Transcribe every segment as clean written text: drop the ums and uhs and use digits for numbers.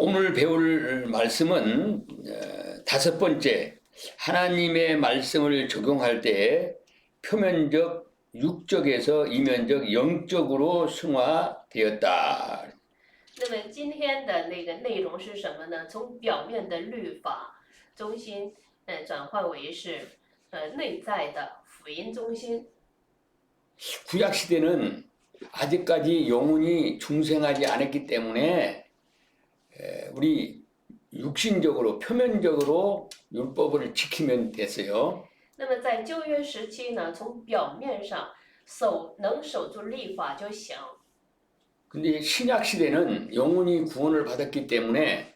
오늘 배울 말씀은 다섯 번째, 하나님의 말씀을 적용할 때 표면적, 육적에서 이면적, 영적으로 승화되었다. 那么今天的那个内容是什么呢？从表面的律法中心，转换为是内在的福音中心。 구약 시대는 아직까지 영혼이 중생하지 않았기 때문에 우리 육신적으로 표면적으로 율법을 지키면 됐어요. 那么在旧约时期呢，从表面上能守住律法就行。 근데 신약 시대는 영혼이 구원을 받았기 때문에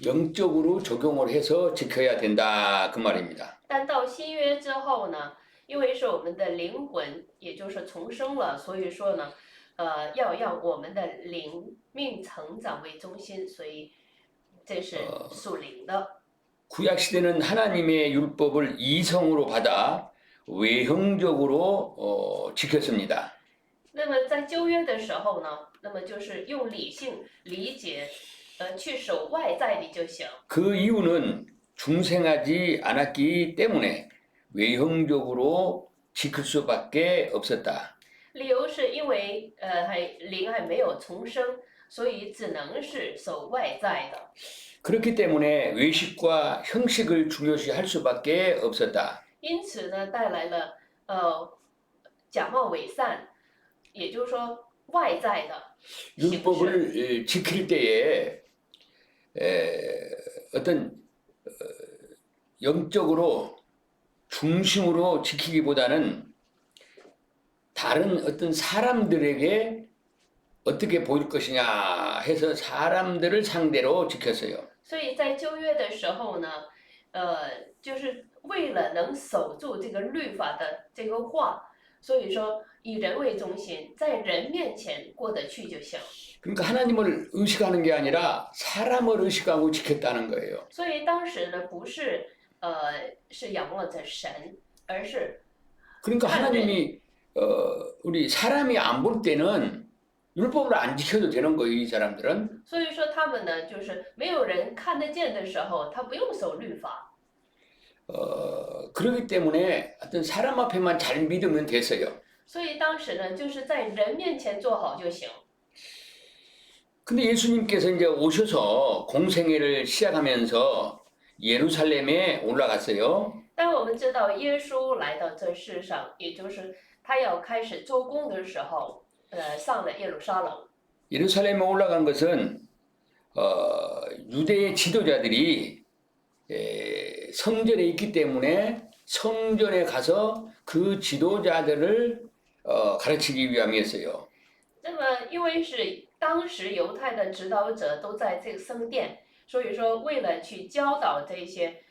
영적으로 적용을 해서 지켜야 된다 그 말입니다. 但到新约之后呢，因为是我们的灵魂，也就是重生了，所以说呢，要让我们的灵命成长为中心，所以这是属灵的。 구약 시대는 하나님의 율법을 이성으로 받아 외형적으로 지켰습니다. 那么在旧约的时候呢，那么就是用理性理解，去守外在的就行。 그 이유는 중생하지 않았기 때문에 외형적으로 지킬 수밖에 없었다. 理由是因为灵还没有重生，所以只能是守外在的。 그렇기 때문에 외식과 형식을 중요시 할 수밖에 없었다. 因此呢，带来了假冒伪善，也就是说外在的形式。 율법을 지킬 때에 어떤 영적으로 중심으로 지키기보다는 다른 어떤 사람들에게 어떻게 보일 것이냐 해서 사람들을 상대로 지켰어요. 所以在旧约的时候呢，就是为了能守住这个律法的这个话，所以说以人为中心，在人面前过得去就行。 그러니까 하나님을 의식하는 게 아니라 사람을 의식하고 지켰다는 거예요. 所以当时呢，不是是仰望着神，而是 그러니까 하나님이 우리 사람이 안 볼 때는 율법을 안 지켜도 되는 거예요, 이 사람들은. 所以说他们呢，就是没有人看得见的时候，他不用守律法。 그렇기 때문에 어떤 사람 앞에만 잘 믿으면 됐어요. 所以当时呢，就是在人面前做好就行。 근데 예수님께서 이제 오셔서 공생애를 시작하면서 예루살렘에 올라갔어요. 但我们知道，耶稣来到这世上，也就是他要开始做工的时候，上了耶路撒冷。 예루살렘에 올라간 것은 유대의 지도자들이 성전에 있기 때문에 성전에 가서 그 지도자들을 가르치기 위함이었어요. 那么，因为是当时犹太的指导者都在这个圣殿，所以说为了去教导这些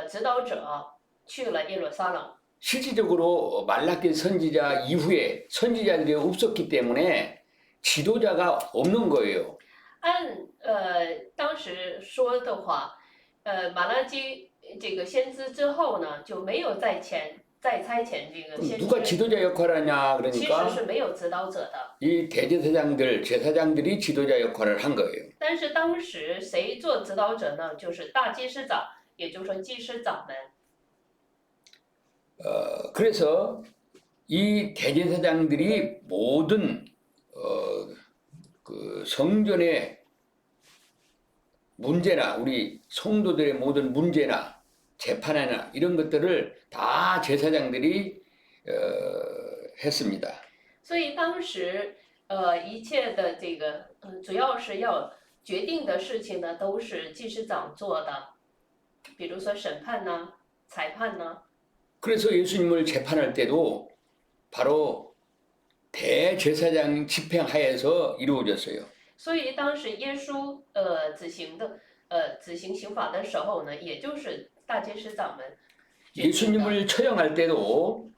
指导者，去了耶路撒冷。 실질적으로 말라기 선지자 이후에 선지자들이 없었기 때문에 지도자가 없는 거예요. 按当时说的话，马拉基这个先知之后呢，就没有再差遣这个先知。 누가 지도자 역할을 하냐 其实 그러니까 是没有指导者的。 이 대제사장들, 제사장들이 지도자 역할을 한 거예요. 但是当时谁做指导者呢？就是大祭司长，也就是说祭司长们。 그래서 이 대제사장들이 모든 그 성전의 문제나 우리 성도들의 모든 문제나 재판이나 이런 것들을 다 제사장들이 했습니다. 所以当时一切的这个主要是要决定的事情呢，都是祭司长做的，比如说审判呢、裁判呢。 그래서 예수님을 재판할 때도 바로 대제사장 집행하에서 이루어졌어요. 所以当时耶稣执行刑法的时候呢，也就是大祭司长们。 예수님을 처형할 때도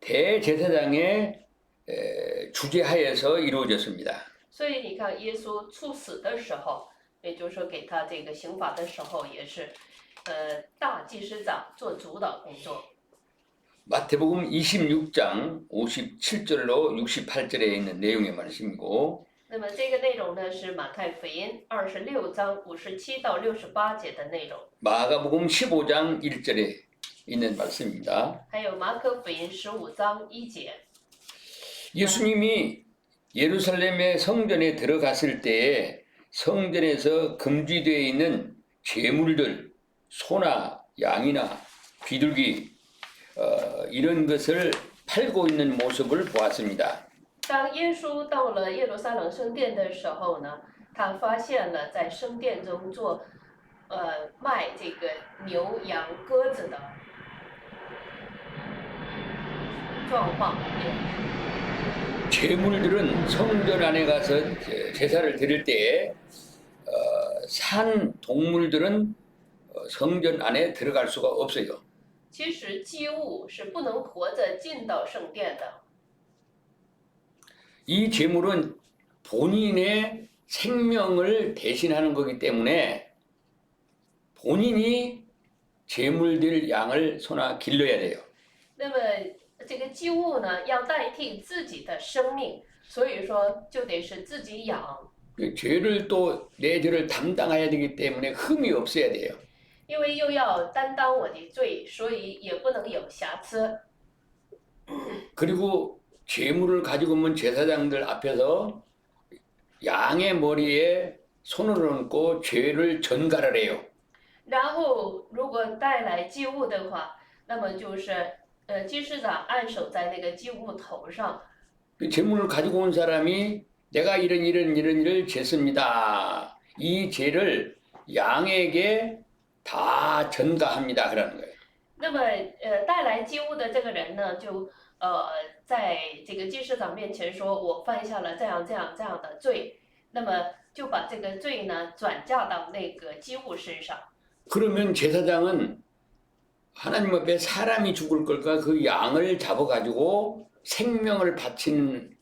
대제사장의 주재하에서 이루어졌습니다. 所以你看，耶稣处死的时候，也就是说给他这个刑法的时候，也是大祭司长做主导工作。 마태복음 26장 57절로 68절에 있는 내용의 말씀이고 那么这个内容呢是马太福音26章57到68节的内容， 마가복음 15장 1절에 있는 말씀입니다. 还有马可福音15章1节。 예수님이 예루살렘의 성전에 들어갔을 때에 성전에서 금지되어 있는 제물들, 소나 양이나 비둘기 이런 것을 팔고 있는 모습을 보았습니다. 当耶稣到了耶路撒冷圣殿的时候呢，他发现了在圣殿中卖这个牛羊鸽子的状况。 제물들은 성전 안에 가서 제사를 드릴 때에 산 동물들은 성전 안에 들어갈 수가 없어요. 其实祭物是不能活着进到圣殿的， 이 제물은 본인의 생명을 대신하는 거기 때문에 본인이 제물들 양을 소나 길러야 돼요. 那么这个祭物呢要代替自己的生命，所以说就得是自己养， 죄를 또 내 죄를 담당해야 되기 때문에 흠이 없어야 돼요. 因为又要担当我的罪，所以也不能有瑕疵。 그리고 제물을 가지고 오면 제사장들 앞에서 양의 머리에 손을 얹고 죄를 전가를 해요. 然后如果带来祭物的话，那么就是祭司长按手在那个祭物头上， 그 제물을 가지고 온 사람이 내가 이런 일을 졌습니다. 이 죄를 양에게 다 전가합니다. 그러는 거예요. 那么带来祭物的这个人呢，就在这个祭司长面前说，我犯下了这样的罪，那么就把这个罪呢转嫁到那个祭物身上。 그러면 제사장은 하나님 앞에 사람이 죽을 걸까 그 양을 잡아가지고 생명을 바치는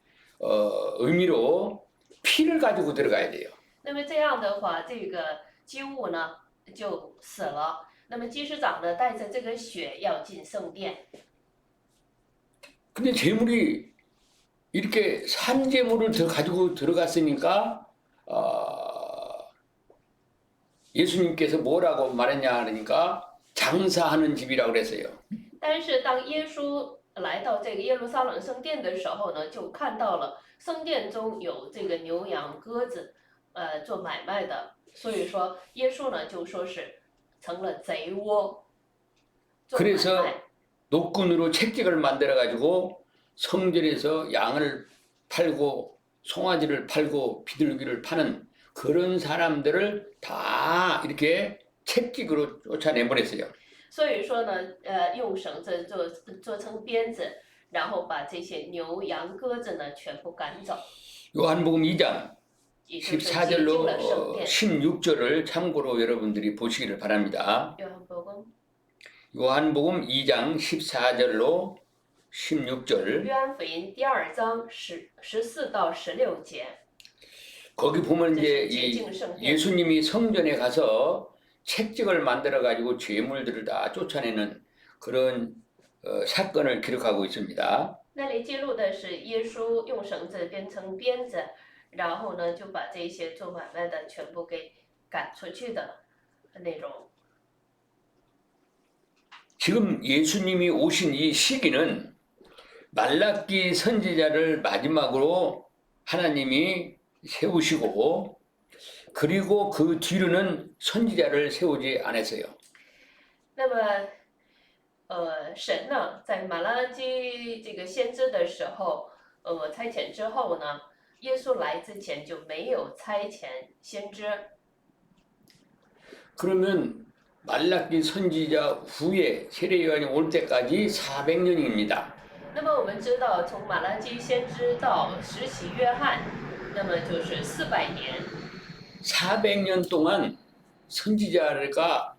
의미로 피를 가지고 들어가야 돼요. 那么这样的话，这个祭物呢就死了。那么祭司长呢带着这个血要进圣殿， 근데 제물이 이렇게 산제물을 가지고 들어갔으니까 예수님께서 뭐라고 말했냐 그러니까 장사하는 집이라고 그랬어요. 但是当耶稣来到这个耶路撒冷圣殿的时候呢，就看到了圣殿中有这个牛羊鸽子，做买卖的，所以说耶稣呢就说是成了贼窝，做买 그래서 卖。 노끈으로 채찍을 만들어 가지고 성전에서 양을 팔고 송아지를 팔고 비둘기를 파는 그런 사람들을 다 이렇게 채찍으로 쫓아내 버렸어요. 所以说呢，用绳子做成鞭子，然后把这些牛羊鸽子呢全部赶走， 요한복음 2장 也就是洁净 14절로 了圣殿。 16절을 참고로 여러분들이 보시기를 바랍니다. 요한복음 2장 14절로 16절 约翰福音第2章14到16节， 거기 보면 이제 这是洁净圣殿。 예수님이 성전에 가서 채찍을 만들어 가지고 죄물들을 다 쫓아내는 그런 사건을 기록하고 있습니다. 那里记录的是耶稣用绳子编成鞭子，然后呢就把这些做买卖的全部给赶出去的内容。 지금 예수님이 오신 이 시기는 말라기 선지자를 마지막으로 하나님이 세우시고 그리고 그 뒤로는 선지자를 세우지 않았어요. 那么，神呢，在马拉基这个先知的时候，差遣之后呢，耶稣来之前就没有差遣先知。 그러면 말라기 선지자 후에 세례 요한이 올 때까지 400년입니다. 那么我们知道，从马拉基先知到施洗约翰，那么就是400年。 400년 동안 선지자가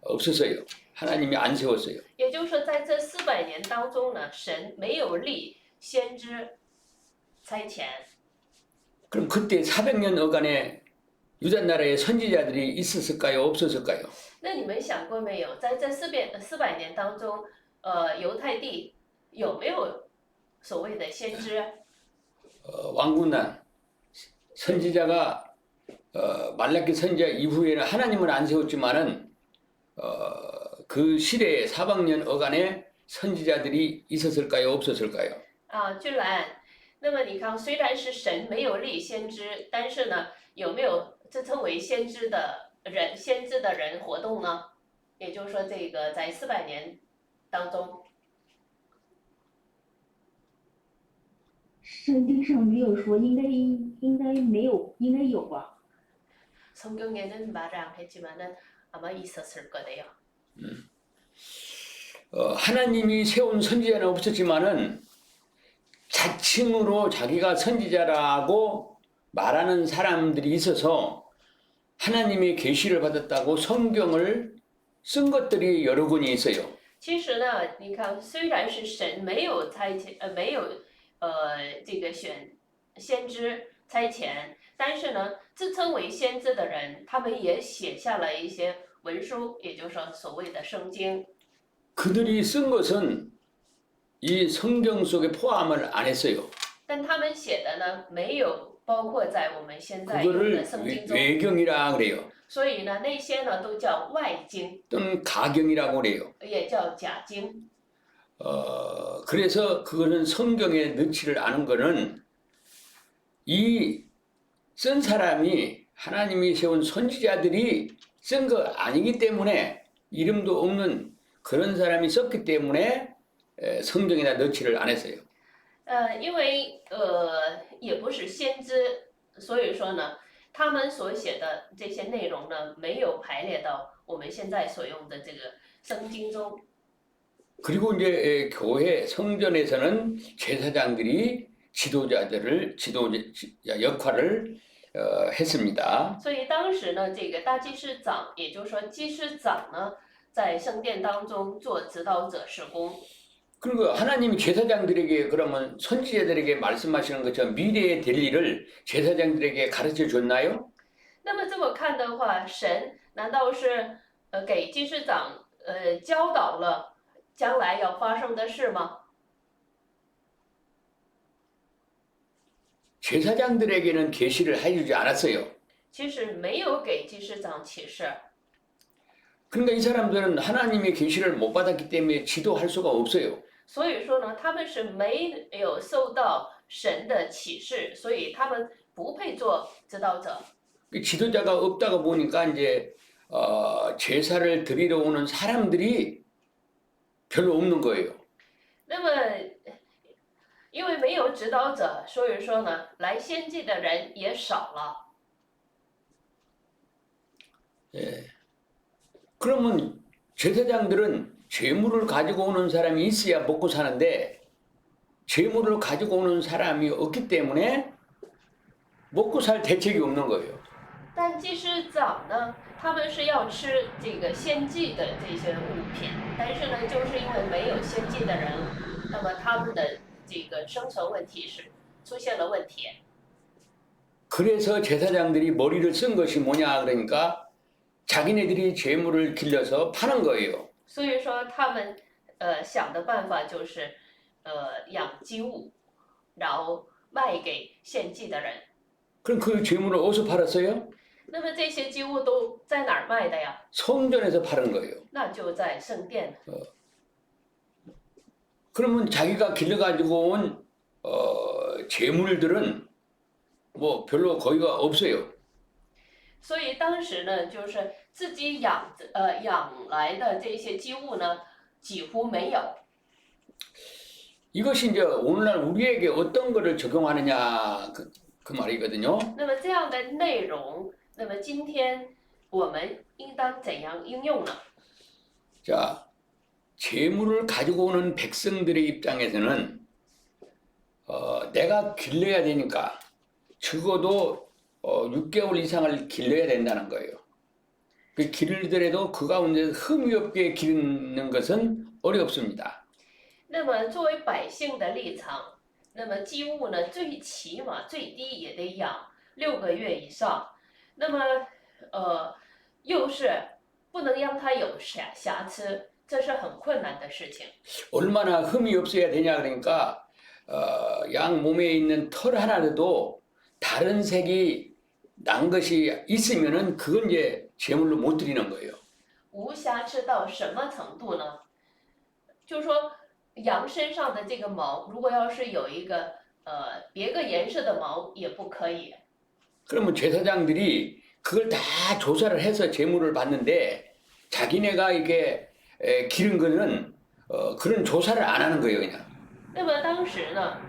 없었어요. 하나님이 안 세웠어요. 也就是说，在这400年当中呢，神没有立先知差遣。 그럼 그때 400년 어간에 유다 나라에 선지자들이 있었을까요? 없었을까요? 那你们想过没有，在这400年当中，犹太地有没有所谓的先知？ 왕군난 선지자가 말라기 선지자 이후에는 하나님은 안 세웠지만은 그 시대에 사방년 어간에 선지자들이 있었을까요? 없었을까요? 俊兰，那么你看，虽然是神没有立先知，但是呢，有没有自称为先知的人活动呢？也就是说，这个在400年当中，圣经上没有说，应该没有，应该有吧？ 성경에는 말을 안 했지만은 아마 있었을 거예요. 하나님이 세운 선지자는 없었지만은 자칭으로 자기가 선지자라고 말하는 사람들이 있어서 하나님의 계시를 받았다고 성경을 쓴 것들이 여러 권이 있어요. 其实呢，你看，虽然是神没有没有这个选先知差遣，但是呢，自称为先知的人，他们也写下了一些文书，也就是说所谓的圣经。 그들이 쓴 것은 이 성경 속에 포함을 안 했어요. 但他们写的呢，没有包括在我们现在用的 그거를 圣经中， 외경이라 그래요. 所以呢，那些呢都叫外经， 또는 가경이라고 그래요. 也叫假经。 그래서 그거는 성경에 넣지를 않은 거는 이 쓴 사람이 하나님이 세운 선지자들이 쓴 거 아니기 때문에 이름도 없는 그런 사람이 썼기 때문에 성경에다 넣지를 안 했어요. 因为也不是先知，所以说呢，他们所写的这些内容呢，没有排列到我們現在所用的这个圣经中。 그리고 이제 교회 성전에서는 제사장들이 지도자 역할을 했습니다. 所以当时呢，这个大祭司长，也就是说祭司长呢，在圣殿当中做指导者事工。 그리고 하나님이 제사장들에게 그러면 선지자들에게 말씀하시는 것처럼 미래에 될 일을 제사장들에게 가르쳐 줬나요? 那么这么看的话，神难道是给祭司长教导了将来要发生的事吗？ 제사장들에게는 계시를 해주지 않았어요. 其实没有给祭司长启示。 그러니까 이 사람들은 하나님의 계시를 못 받았기 때문에 지도할 수가 없어요. 所以说呢，他们是没有受到神的启示，所以他们不配做指导者。 지도자가 없다가 보니까 이제 제사를 드리러 오는 사람들이 별로 없는 거예요. 那么，因为没有指导者，所以说呢，来献祭的人也少了。 그러면 제사장들은 재물을 가지고 오는 사람이 있어야 먹고 사는데 재물을 가지고 오는 사람이 없기 때문에 먹고 살 대책이 없는 거예요. 但祭司长呢，他们是要吃这个献祭的这些物品，但是呢，就是因为没有献祭的人，那么他们的这个生存问题是出现了问题。 그래서 제사장들이 머리를 쓴 것이 뭐냐 그러니까 자기네들이 재물을 길러서 파는 거예요. 所以说他们想的办法就是养鸡物，然后卖给献祭的人。 그럼 그 재물을 어디서 팔았어요? 那么这些鸡物都在哪儿卖的呀？ 성전에서 파는 거예요. 那就在圣殿。 그러면 자기가 길러가지고 온 재물들은 뭐 별로 거의가 없어요. 所以当时呢，就是自己养来的这些鸡物呢，几乎没有。 이것이 이제 오늘날 우리에게 어떤 거를 적용하느냐 그 말이거든요. 那么这样的内容，那么今天我们应当怎样应用呢？ 자, 재물을 가지고 오는 백성들의 입장에서는 내가 길러야 되니까 적어도 6개월 이상을 길러야 된다는 거예요. 그 기르더라도 그 가운데 흠이 없게 기르는 것은 어렵습니다. 那么作为百姓的立场，那么鸡物呢，最起码最低也得养6个月以上。那么又是不能让它有瑕疵，这是很困难的事情。 얼마나 흠이 없어야 되냐 그러니까 양 몸에 있는 털 하나라도 다른 색이 난 것이 있으면은 그건 이제 제물로 못 드리는 거예요. 无瑕疵到什么程度呢？就是说，羊身上的这个毛，如果要是有一个别个颜色的毛也不可以。 그러면 제사장들이 그걸 다 조사를 해서 제물을 받는데 자기네가 이게 기른 거는 그런 조사를 안 하는 거예요, 그냥. 那么当时呢，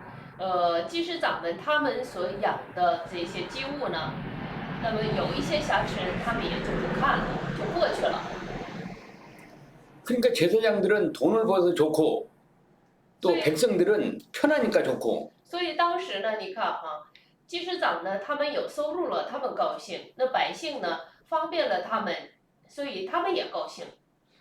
祭司长们他们所养的这些祭物呢，那么有一些瑕疵，他们也就不看了，就过去了。 그러니까 제사장들은 돈을 벌어서 좋고 또 네. 백성들은 편하니까 좋고 所以当时呢，你看哈，祭司长呢，他们有收入了，他们高兴；那百姓呢，方便了他们，所以他们也高兴。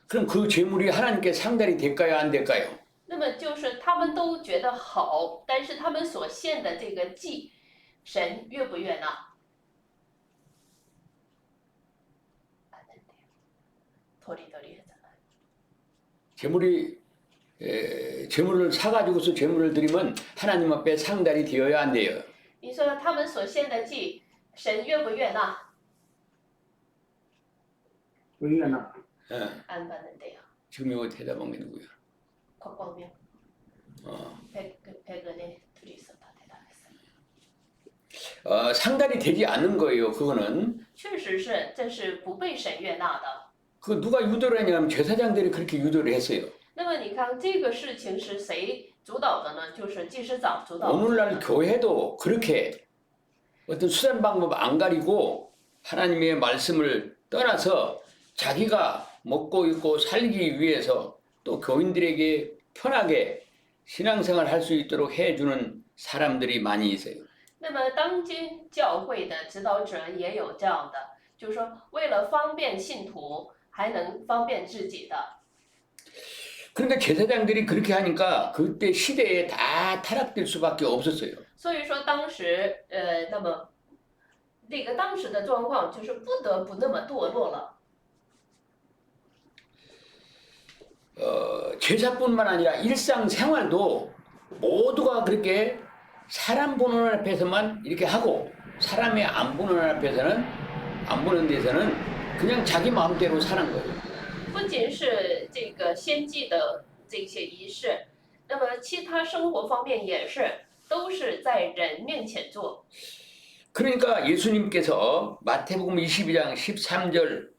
그럼 그 제물이 하나님께 상달이 될까요, 안 될까요? 那么就是他们都觉得好，但是他们所献的这个祭，神悦不悦纳？ 도리도리 했잖아요. 제물을 사가지고서 제물을 드리면 하나님 앞에 상달이 되어야 안 돼요. 你说他们所献的祭，神悦不悦纳？ 의연아. 안 받는데요. 지금 이거 대답한 게 누구야? 곽광명, 어. 백은혜 둘이서 다 대답했어요. 상달이 되지 않는 거예요. 그거는 确实是，这是不被神悦纳的。 그 누가 유도를 했냐면 제사장들이 그렇게 유도를 했어요. 那么你看这个事情是谁主导的呢？就是祭司长主导的。 오늘날 교회도 그렇게 어떤 수단 방법 안 가리고 하나님의 말씀을 떠나서 자기가 먹고 입고 살기 위해서 또 교인들에게 편하게 신앙생활 할 수 있도록 해주는 사람들이 많이 있어요. 那么当今教会的指导者也有这样的，就是说为了方便信徒，还能方便自己的。 그러니까 제사장들이 그렇게 하니까 그때 시대에 다 타락될 수밖에 없었어요. 所以说当时那么那个当时的状况就是不得不那么堕落了。 제사뿐만 아니라 일상생활도 모두가 그렇게 사람 보는 앞에서만 이렇게 하고 사람이 안 보는 앞에서는 안 보는 데서는 그냥 자기 마음대로 사는 거예요. 不仅是这个先祭的这些仪式，那么其他生活方面也是，都是在人面前做。 그러니까 예수님께서 마태복음 22장 13절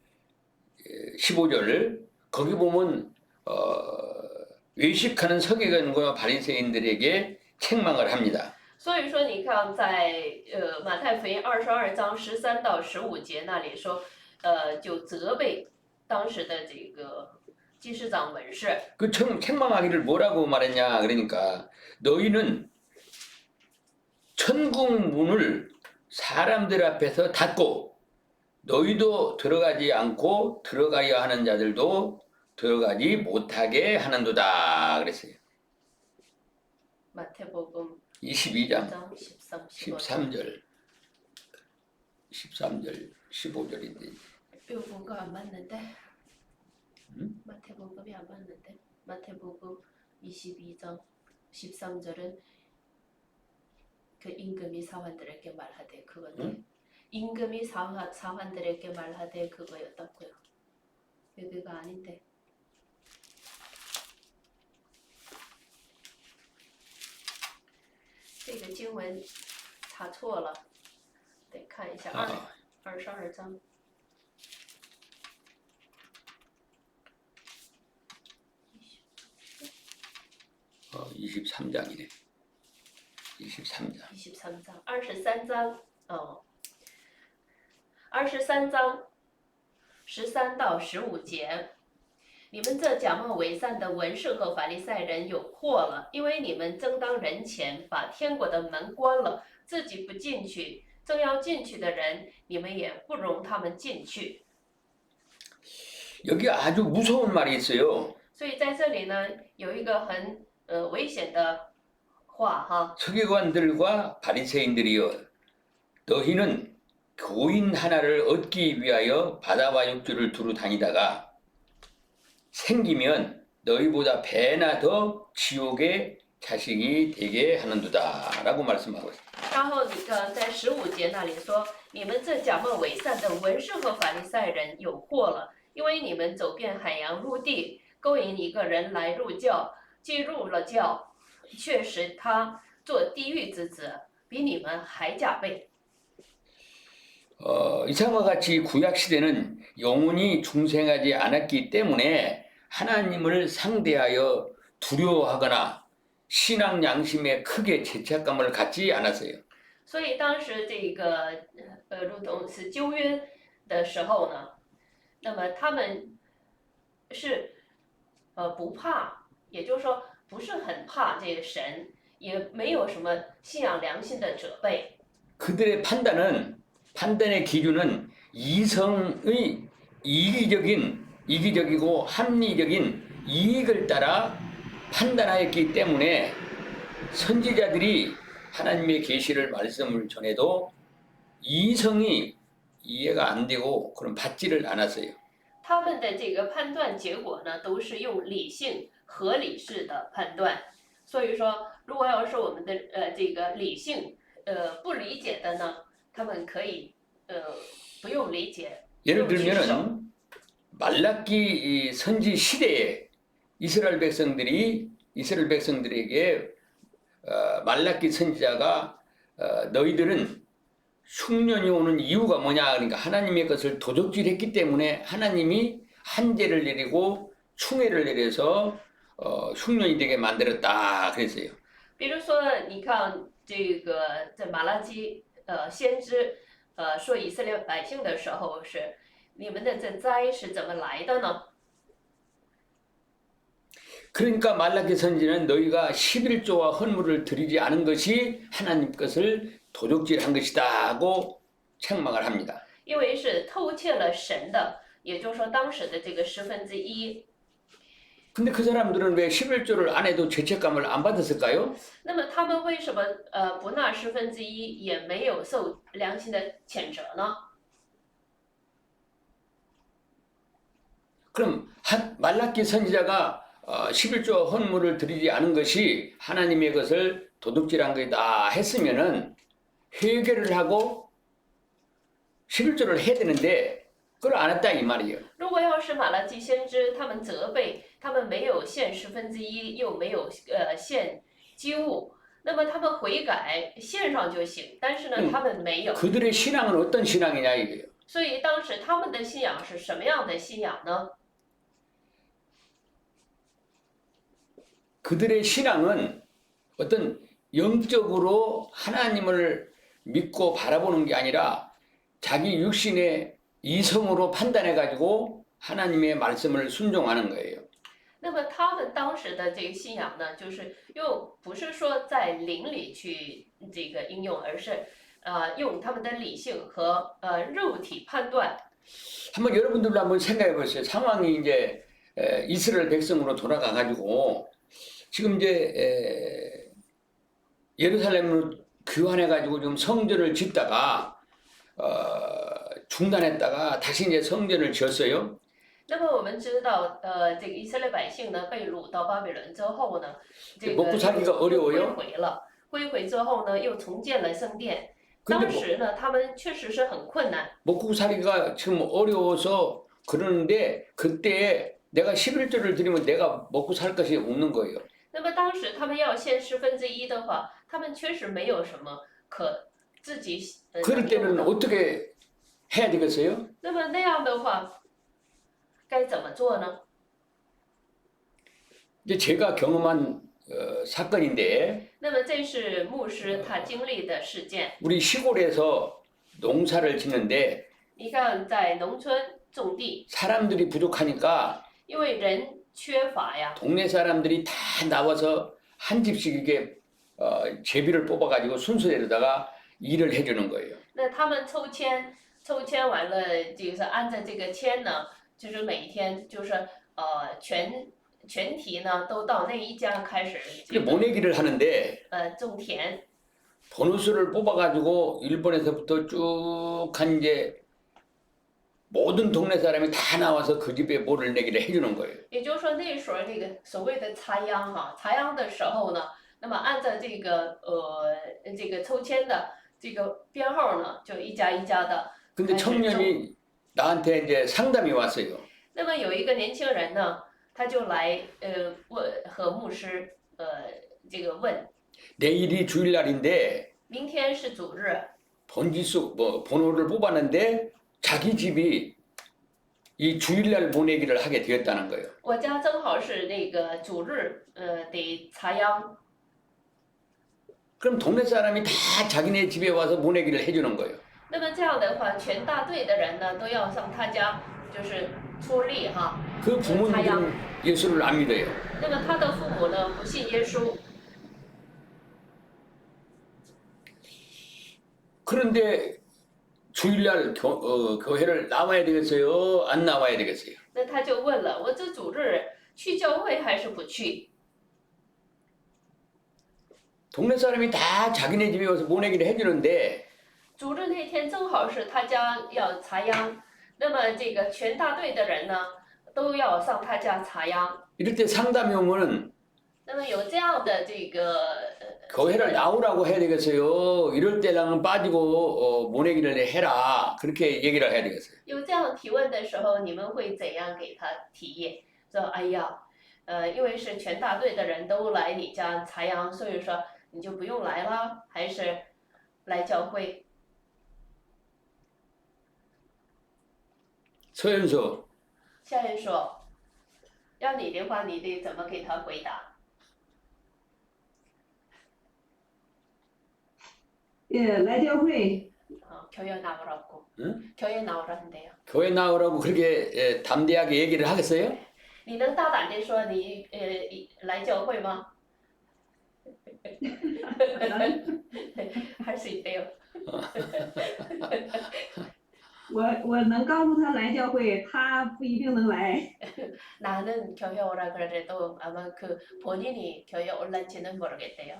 15절 거기 보면 외식하는 서기관과 바리새인들에게 책망을 합니다. 所以说，你看在马太福音22章13到15节那里说，就责备当时的这个祭司长文士。 그 책망하기를 뭐라고 말했냐 그러니까 너희는 천국 문을 사람들 앞에서 닫고 너희도 들어가지 않고 들어가야 하는 자들도 들어가지 못하게 하는도다 그랬어요. 마태복음 22장 13절. 13절 15절인데 요거가 안 맞는데? 응? 마태복음이 안 맞는데? 마태복음 22장 13절은 그 임금이 사환들에게 말하되 그건데 응? 임금이 사환들에게 말하되 그거였다고요. 여기가 아닌데. 这个经文查错了，得看一下22章。 23장이네. 23장. 23章哦，23章13到15节。 你们这假冒伪善的文士和法利赛人有祸了，因为你们正当人前把天国的门关了，自己不进去，正要进去的人，你们也不容他们进去。 여기 아주 무서운 말이 있어요. 所以在这里呢，有一个很危险的话哈。 서기관들과 바리새인들이여 너희는 교인 하나를 얻기 위하여 바다와 육지를 두루 다니다가 생기면 너희보다 배나 더 지옥의 자식이 되게 하는도다 라고 말씀하고 있습니다. 然后你看在15节那里说，你们这假冒伪善的文士和法利赛人有祸了，因为你们走遍海洋陆地，勾引一个人来入教，既入了教，却使他做地狱之子，比你们还加倍。 이상과 같이 구약 시대는 영혼이 중생하지 않았기 때문에 하나님을 상대하여 두려워하거나 신앙 양심에 크게 죄책감을 갖지 않았어요. 所以当时这个如同是旧约的时候呢，那么他们是不怕，也就是说不是很怕这个神，也没有什么信仰良心的责备。 그들의 판단의 기준은 이성의 이기적이고 합리적인 이익을 따라 판단하였기 때문에 선지자들이 하나님의 계시를 말씀을 전해도 이성이 이해가 안 되고 그럼 받지를 않았어요. 他们的这个判断结果呢，都是用理性、合理式的判断。所以说，如果要是我们的这个理性不理解的呢，他们可以不用理解。 예를 用举手 들면은 말라기 선지 시대에 이스라엘 백성들에게 말라기 선지자가 너희들은 흉년이 오는 이유가 뭐냐 그러니까 하나님의 것을 도적질했기 때문에 하나님이 한재를 내리고 충해를 내려서 흉년이 되게 만들었다 그랬어요. 比如说，你看这个在马拉基先知说以色列百姓的时候是，你们的这灾是怎么来的呢？ 그러니까 말라기 선지는 너희가 11조와 헌물을 드리지 않은 것이 하나님 것을 도적질한 것이다 하고 책망을 합니다. 因为是偷窃了神的，也就是说当时的这个1/10。 근데 그 사람들은 왜 11조를 안 해도 죄책감을 안 받았을까요? 那么他们为什么不纳1/10也没有受良心的谴责呢？ 그럼 말라기 선지자가 11조 헌물을 드리지 않은 것이 하나님의 것을 도둑질한 것이다 했으면은 회개를 하고 11조를 해야 되는데 그걸 안 했다 이 말이에요. 如果要是马拉基先知他们责备他们没有献1/10，又没有献祭物，那么他们悔改献上就行。但是呢，他们没有。 그들의 신앙은 어떤 신앙이냐 이거예요. 所以当时他们的信仰是什么样的信仰呢？ 그들의 신앙은 어떤 영적으로 하나님을 믿고 바라보는 게 아니라 자기 육신의 이성으로 판단해가지고 하나님의 말씀을 순종하는 거예요. 那么他们当时的这个信仰呢，就是不是说在灵里去这个应用，而是用他们的理性和肉体判断。 한번 여러분들도 한번 생각해 보세요. 상황이 이제 이스라엘 백성으로 돌아가가지고 지금 이제 예루살렘으로 교환해가지고 좀 성전을 짓다가 중단했다가 다시 이제 성전을 지었어요. 那么我们知道，这个以色列百姓呢被掳到巴比伦之后呢，这个 먹고 살기가 어려워요. 归回了。归回之后呢，又重建了圣殿。当时呢，他们确实是很困难。 먹고 살기가 지금 어려워서 그러는데 그때 내가 11조를 드리면 내가 먹고 살 것이 없는 거예요. 那么当时他们要献1/10的话，他们确实没有什么可自己 그럴 能用 때는 的。 어떻게 해야 되겠어요? 那么那样的话，该怎么做呢？ 이제 제가 경험한 사건인데 那么这是牧师他经历的事件。 우리 시골에서 농사를 짓는데 你看，在农村种地， 사람들이 부족하니까 因为人缺乏呀， 동네 사람들이 다 나와서 한 집씩 이렇게 제비를 뽑아가지고 순서대로다가 일을 해주는 거예요. 那他们抽签完了，就是按照这个签呢，就是每一天就是全体呢都到那一家开始 이게 모내기를 하는데 种田。 번호수를 뽑아가지고 일본에서부터 쭉 한 이제 모든 동네 사람이 다 나와서 그 집에 모를 내기를 해주는 거예요. 也就是说，那时候那个所谓的插秧哈，插秧的时候呢，那么按照这个抽签的这个编号呢，就一家一家的 근데 开始中。 청년이 나한테 이제 상담이 왔어요. 那么有一个年轻人呢，他就来和牧师这个问， 내일이 주일날인데 明天是主日， 번지수 뭐 번호를 뽑았는데 자기 집이 이 주일날 보내기를 하게 되었다는 거예요. 我家正好是那个主日得插秧， 그럼 동네 사람이 다 자기네 집에 와서 보내기를 해주는 거예요. 那么这样的话，全大队的人呢都要上他家，就是出力哈。 그 부모님들은 예수를 안 믿어요. 那么他的父母呢不信耶稣， 그런데 주일날 교회를 나와야 되겠어요? 안 나와야 되겠어요? 那他就问了，我这主日去教会还是不去？ 동네 사람이 다 자기네 집에 와서 보내기를 해주는데 主日那天正好是他家要插秧，那么这个全大队的人呢都要上他家插秧。 이럴 때 상담이 오면은 那么有这样的这个 교회를 나오라고 해야 되겠어요? 이럴 때랑은 빠지고 보내기를 해라. 그렇게 얘기를 해야 되겠어요. 有这样提问的时候，你们会怎样给他提议？说哎呀，因为是全大队的人都来你家插秧，所以说你就不用来了，还是来教会？ 서현수 夏人说，要你的话，你得怎么给他回答？ 예, 来教会 교회 나오라고. 응? 교회 나오라는데요. 교회 나오라고 그렇게 담대하게 얘기를 하겠어요? 你能大胆地说你来教会吗？还是没有？我能告诉他来教会，他不一定能来。 나는 교회 오라 그래도 아마 그 본인이 교회 올란지는 모르겠대요.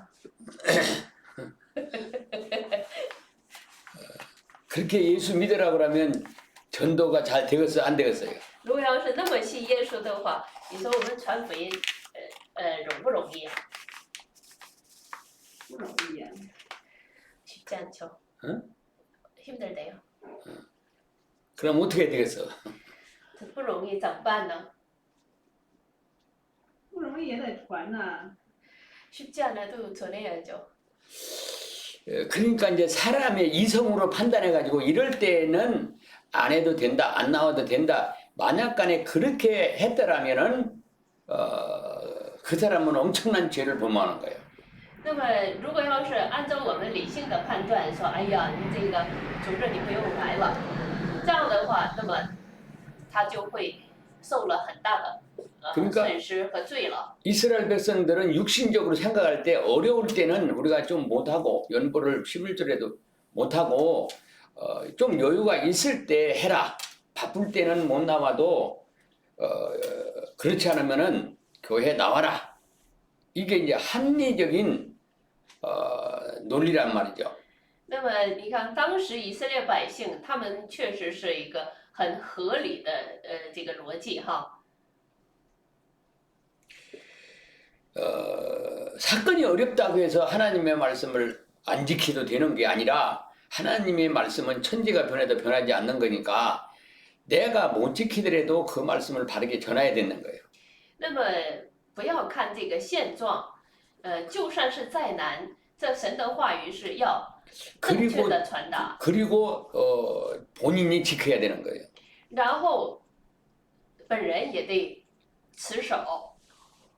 그렇게 예수 믿으라고 그러면 전도가 잘 되겠어요? 안 되겠어요? 如果要是那么信耶稣的话，你说我们传福音，容不容易啊？不容易啊。 쉽지 않죠. 응? 힘들대요. 그럼 어떻게 되겠어? 不容易怎么办呢？不容易也得传呐、 쉽지 않아도 전해야죠. 그러니까 이제 사람의 이성으로 판단해가지고 이럴 때는 안 해도 된다, 안 나와도 된다. 만약간에 그렇게 했더라면은 그 사람은 엄청난 죄를 범하는 거예요. 那么，如果要是按照我们理性的判断说，哎呀，你这个主任你不用来了，这样的话，那么他就会受了很大的损失和罪了。 이스라엘 백성들은 육신적으로 생각할 때 어려울 때는 우리가 좀 못하고 연보를 11절에도 못하고 좀 여유가 있을 때 해라. 바쁠 때는 못 나와도 그렇지 않으면은 교회 나와라. 이게 이제 합리적인 논리란 말이죠. 那么你看，当时以色列百姓，他们确实是一个很合理的这个逻辑哈。 사건이 어렵다고 해서 하나님의 말씀을 안 지켜도 되는 게 아니라 하나님의 말씀은 천지가 변해도 변하지 않는 거니까 내가 못 지키더라도 그 말씀을 바르게 전해야 되는 거예요. 那么不要看这个现状，就算是再难，这神的话语是要正确的传达， 그리고 본인이 지켜야 되는 거예요. 然后本人也得持守。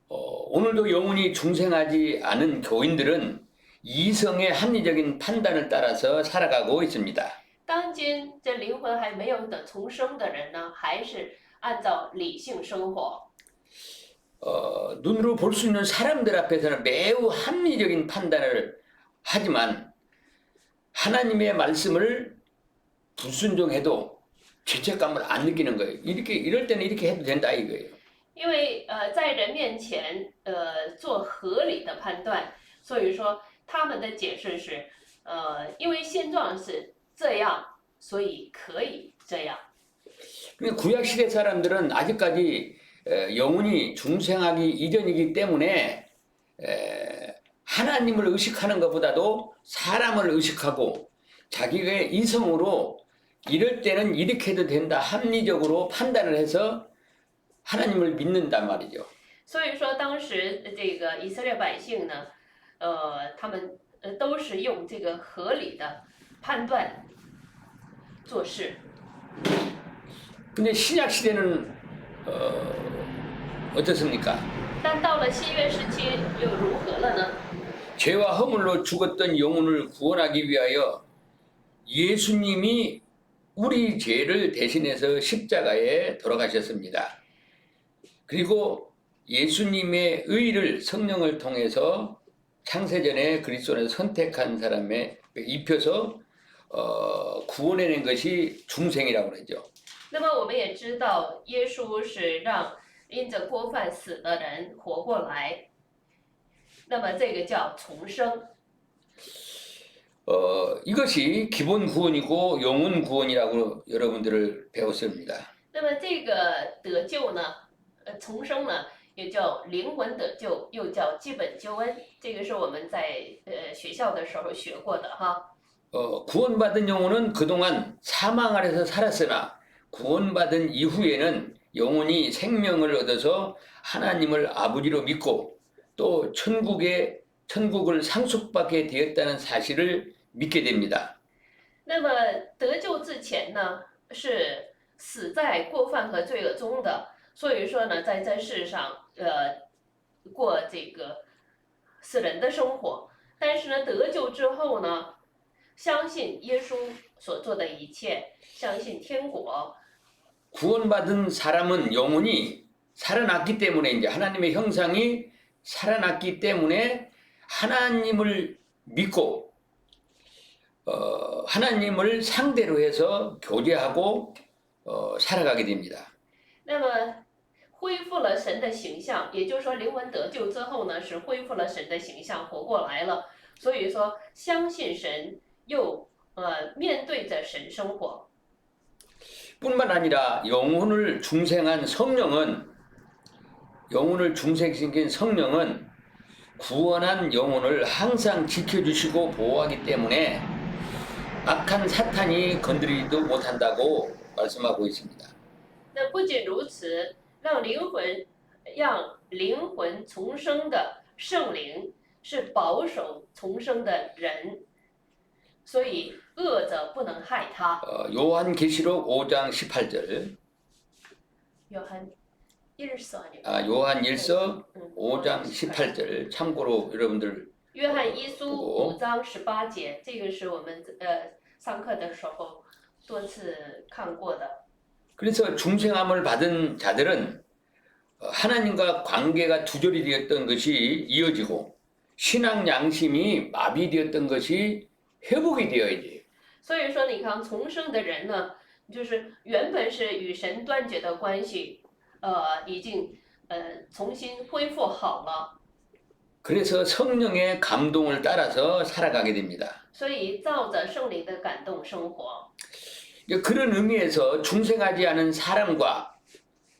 오늘도 영혼이 중생하지 않은 교인들은 이성의 합리적인 판단을 따라서 살아가고 있습니다. 当今这灵魂还没有等重生的人呢，还是按照理性生活。 눈으로 볼 수 있는 사람들 앞에서는 매우 합리적인 판단을 하지만 하나님의 말씀을 불순종해도 죄책감을 안 느끼는 거예요. 이럴 때는 이렇게 해도 된다 이거예요. 因为在人面前做合理的判断，所以说他们的解释是因为现状是这样，所以可以这样。 구약 시대 사람들은 아직까지 영혼이 중생하기 이전이기 때문에 하나님을 의식하는 것보다도 사람을 의식하고 자기의 이성으로 이럴 때는 이렇게 해도 된다 합리적으로 판단을 해서 하나님을 믿는단 말이죠. 所以说，当时这个以色列百姓呢，他们都是用这个合理的判断做事。 근데 신약 시대는 어떻습니까? 但到了新约时期又如何了呢？ 죄와 허물로 죽었던 영혼을 구원하기 위하여 예수님이 우리 죄를 대신해서 십자가에 돌아가셨습니다. 그리고 예수님의 의를 성령을 통해서 창세전에 그리스도를 선택한 사람에 입혀서 구원해낸 것이 중생이라고 그러죠. 那么我们也知道，耶稣是让因着过犯死的人活过来，那么这个叫重生。 이것이 기본 구원이고 영혼 구원이라고 여러분들을 배웠습니다. 那么这个得救呢，重生呢，也叫灵魂得救，又叫基本救恩。这个是我们在学校的时候学过的哈。 구원받은 영혼은 그동안 사망 아래서 살았으나 구원받은 이후에는 영혼이 생명을 얻어서 하나님을 아버지로 믿고 또 천국을 상속받게 되었다는 사실을 믿게 됩니다. 那么得救之前呢，是死在过犯和罪恶中的，所以说呢，在这世上过这个死人的生活。但是呢，得救之后呢，相信耶稣所做的一切，相信天国。 구원받은 사람은 영혼이 살아났기 때문에 이제 하나님의 형상이 살아났기 때문에 하나님을 믿고 하나님을 상대로 해서 교제하고 살아가게 됩니다. 那么恢复了神的形象，也就是说灵魂得救之后呢，是恢复了神的形象，活过来了。所以说，相信神又面对着神生活。 뿐만 아니라 영혼을 중생시킨 성령은 구원한 영혼을 항상 지켜주시고 보호하기 때문에 악한 사탄이 건드리지도 못한다고 말씀하고 있습니다. 那不仅如此，让灵魂重生的圣灵是保守重生的人，所以恶者不能害他。 요한계시록 5장 18절. 约翰一书아니요 요한일서 5장 18절. 참고로 여러분들 约翰一书5章18节，这个是我们上课的时候多次看过的。 그래서 중생함을 받은 자들은 하나님과 관계가 두절이 되었던 것이 이어지고 신앙 양심이 마비되었던 것이 회복이 되어야지. 所以说，你看重生的人呢，就是原本是与神断绝的关系，已经重新恢复好了。 그래서 성령의 감동을 따라서 살아가게 됩니다. 所以照着圣灵的感动生活。 그런 의미에서 중생하지 않은 사람과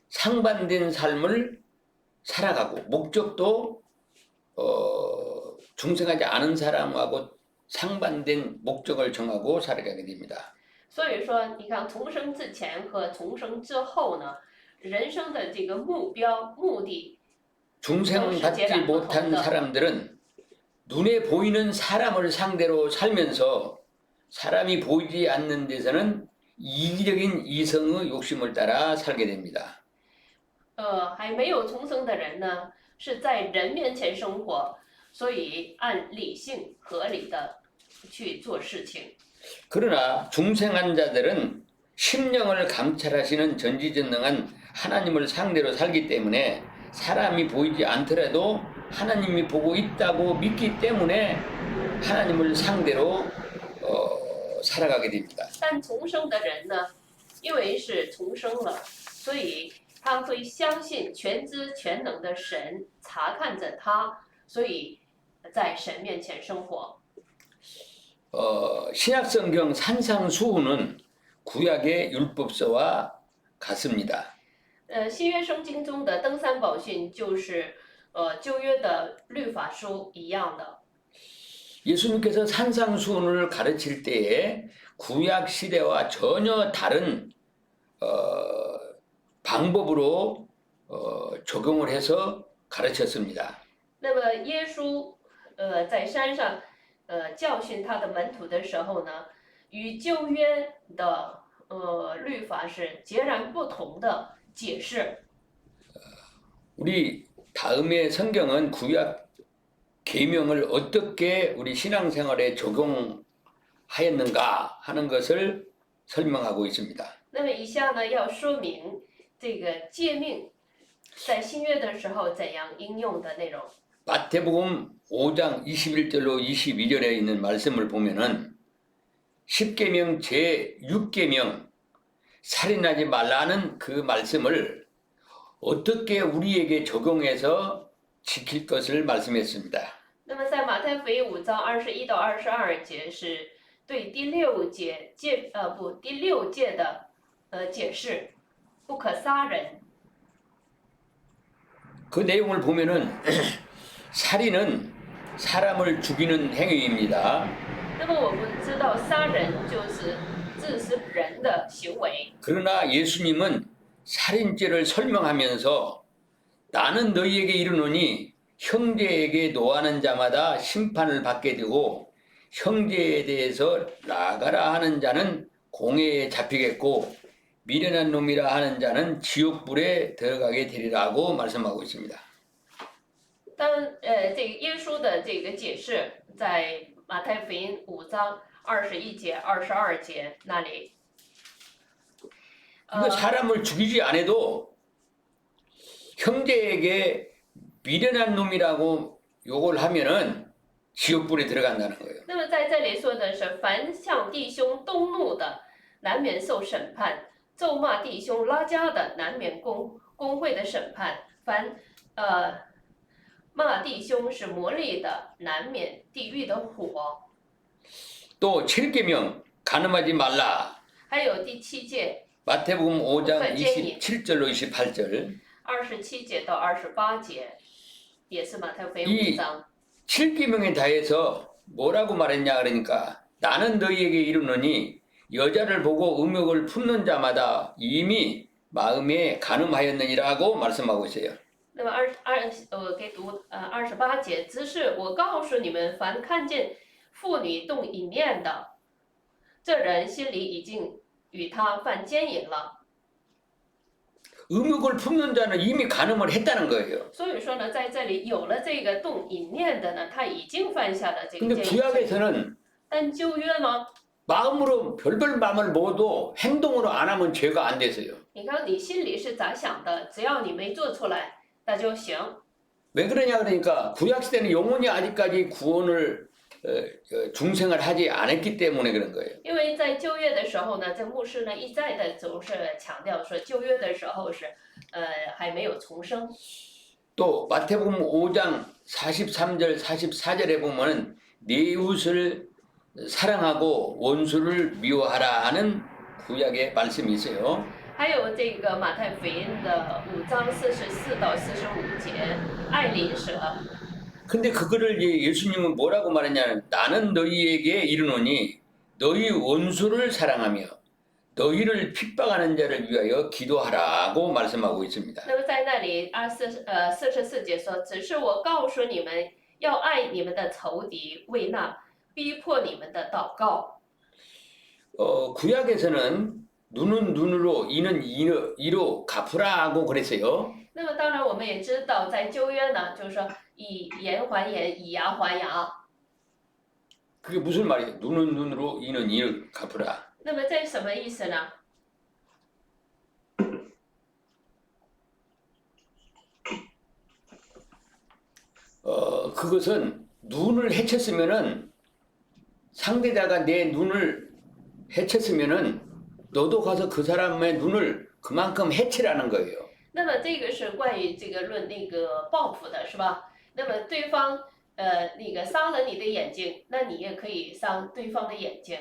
상반된 삶을 살아가고 목적도 중생하지 않은 사람하고 상반된 목적을 정하고 살아가게 됩니다. 所以说，你看重生之前和重生之后呢，人生的这个目标、目的 중생받지 못한 사람들은 눈에 보이는 사람을 상대로 살면서 사람이 보이지 않는 데서는 이기적인 이성의 욕심을 따라 살게 됩니다. 还没有重生的人呢，是在人面前生活，所以按理性、合理的去做事情。 그러나 중생한 자들은 심령을 감찰하시는 전지전능한 하나님을 상대로 살기 때문에 사람이 보이지 않더라도 하나님이 보고 있다고 믿기 때문에 하나님을 상대로 살아가게 됩니다. 但重生的人呢，因为是重生了，所以他会相信全知全能的神查看着他，所以在神面前生活。 신약성경 산상수훈은 구약의 율법서와 같습니다. 新约圣经中的登山宝训就是旧约的律法书一样的。 예수님께서 산상수훈을 가르칠 때에 구약 시대와 전혀 다른 방법으로 적용을 해서 가르쳤습니다. 那么耶稣在山上教训他的门徒的时候呢，与旧约的律法是截然不同的解释。 우리 다음에 성경은 구약 계명을 어떻게 우리 신앙생활에 적용하였는가 하는 것을 설명하고 있습니다. 那么以下呢，要说明这个诫命在新约的时候怎样应用的内容。 마태복음 5장 21절로 22절에 있는 말씀을 보면은 10계명 제6계명 살인하지 말라는 그 말씀을 어떻게 우리에게 적용해서 지킬 것을 말씀했습니다. 那么在马太福音5章21到22节是对第六诫的解释，不可杀人。 그 내용을 보면은 살인은 사람을 죽이는 행위입니다. 那么我们知道杀人就是致死人的行为， 그러나 예수님은 살인죄를 설명하면서 나는 너희에게 이르노니 형제에게 노하는 자마다 심판을 받게 되고 형제에 대해서 나가라 하는 자는 공회에 잡히겠고 미련한 놈이라 하는 자는 지옥불에 들어가게 되리라고 말씀하고 있습니다. 这个耶稣的这个解释在马太福音5章21节、22节那里。 이거 사람을 죽이지 않아도 형제에게 미련한 놈이라고 욕을 하면은 지옥불에 들어간다는 거예요. 那么在这里说的是，凡向弟兄动怒的，难免受审判；咒骂弟兄拉家的，难免公会的审判；凡骂弟兄是魔力的，难免地狱的火。 또 7계명 간음하지 말라. 还有第7诫， 마태복음 5장 27절로 28절. 27节到28节，也是马太福音5章。 7계명에 대해서 뭐라고 말했냐 그러니까 나는 너희에게 이르노니 여자를 보고 음욕을 품는 자마다 이미 마음에 간음하였느니라고 말씀하고 있어요. 那么我给读28节，只是我告诉你们，凡看见妇女动淫念的，这人心里已经与她犯奸淫了。 음욕을 품는 자는 이미 간음을 했다는 거예요. 所以说呢，在这里有了这个动淫念的呢，他已经犯下了这个 근데 奸淫罪。 구약에서는 但旧约呢， 마음으로 별별 마음을 먹어도 행동으로 안 하면 죄가 안 돼서요. 你看你心里是咋想的，只要你没做出来，那就行。 왜 그러냐 그러니까 구약 시대는 영혼이 아직까지 구원을 중생을 하지 않았기 때문에 그런 거예요. 因为在旧约的时候呢，这牧师呢一再的总是强调说，旧约的时候是还没有重生。 또 마태복음 5장 43절 44절에 보면은 네 이웃을 사랑하고 원수를 미워하라 하는 구약의 말씀이 있어요. 还有这个马太福音的5章44到45节，爱邻舍。 근데 그거를 예수님은 뭐라고 말했냐면 나는 너희에게 이르노니 너희 원수를 사랑하며 너희를 핍박하는 자를 위하여 기도하라고 말씀하고 있습니다. 那么在那里44节说，只是我告诉你们，要爱你们的仇敌，为那逼迫你们的祷告。 구약에서는 눈은 눈으로 이는 이로 갚으라고 그랬어요. 那么当然我们也知道，在旧约呢，就是说以眼还眼，以牙还牙。 그게 무슨 말이에요? 눈은 눈으로 이는 이를 갚으라. 那么这什么意思呢？ 그것은 눈을 해쳤으면은 상대자가 내 눈을 해쳤으면은 너도 가서 그 사람의 눈을 그만큼 해치라는 거예요. 那么这个是关于这个论那个报复的，是吧？那么对方那个伤了你的眼睛，那你也可以伤对方的眼睛。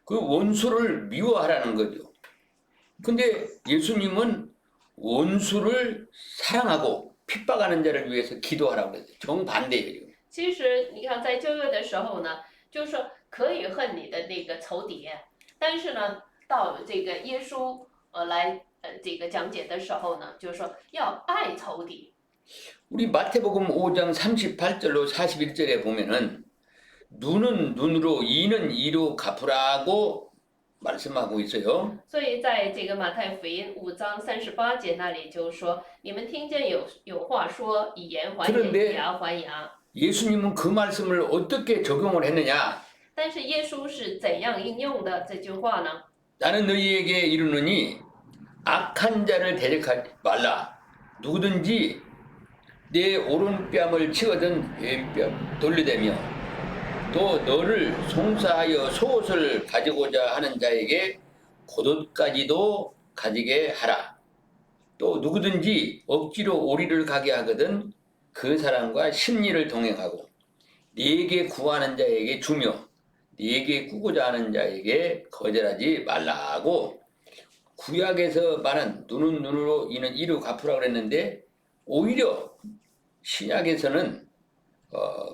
그 원수를 미워하라는 거죠. 근데 예수님은 원수를 사랑하고 핍박하는 자를 위해서 기도하라고 그랬어요. 정반대예요. 其实你看，在旧约的时候呢，就是说可以恨你的那个仇敌，但是呢，到这个耶稣来这个讲解的时候呢，就是说要爱仇敌。 우리 마태복음 5장 38절로 41절에 보면은 눈은 눈으로 이는 이로 갚으라고 말씀하고 있어요. 所以在这个马太福音5章38节那里就说，你们听见有话说，以言还言， 그런데 以牙还牙。 예수님은 그 말씀을 어떻게 적용을 했느냐? 但是耶稣是怎样应用的这句话呢？ 나는 너희에게 이르노니 악한 자를 대적하지 말라. 누구든지 내 오른뺨을 치거든 왼뺨 돌리되며 또 너를 송사하여 속옷을 가지고자 하는 자에게 겉옷까지도 가지게 하라. 또 누구든지 억지로 오리를 가게 하거든 그 사람과 심리를 동행하고 네게 구하는 자에게 주며 네게 꾸고자 하는 자에게 거절하지 말라고 구약에서 말한 눈은 눈으로 이는 이로 갚으라 그랬는데 오히려 신약에서는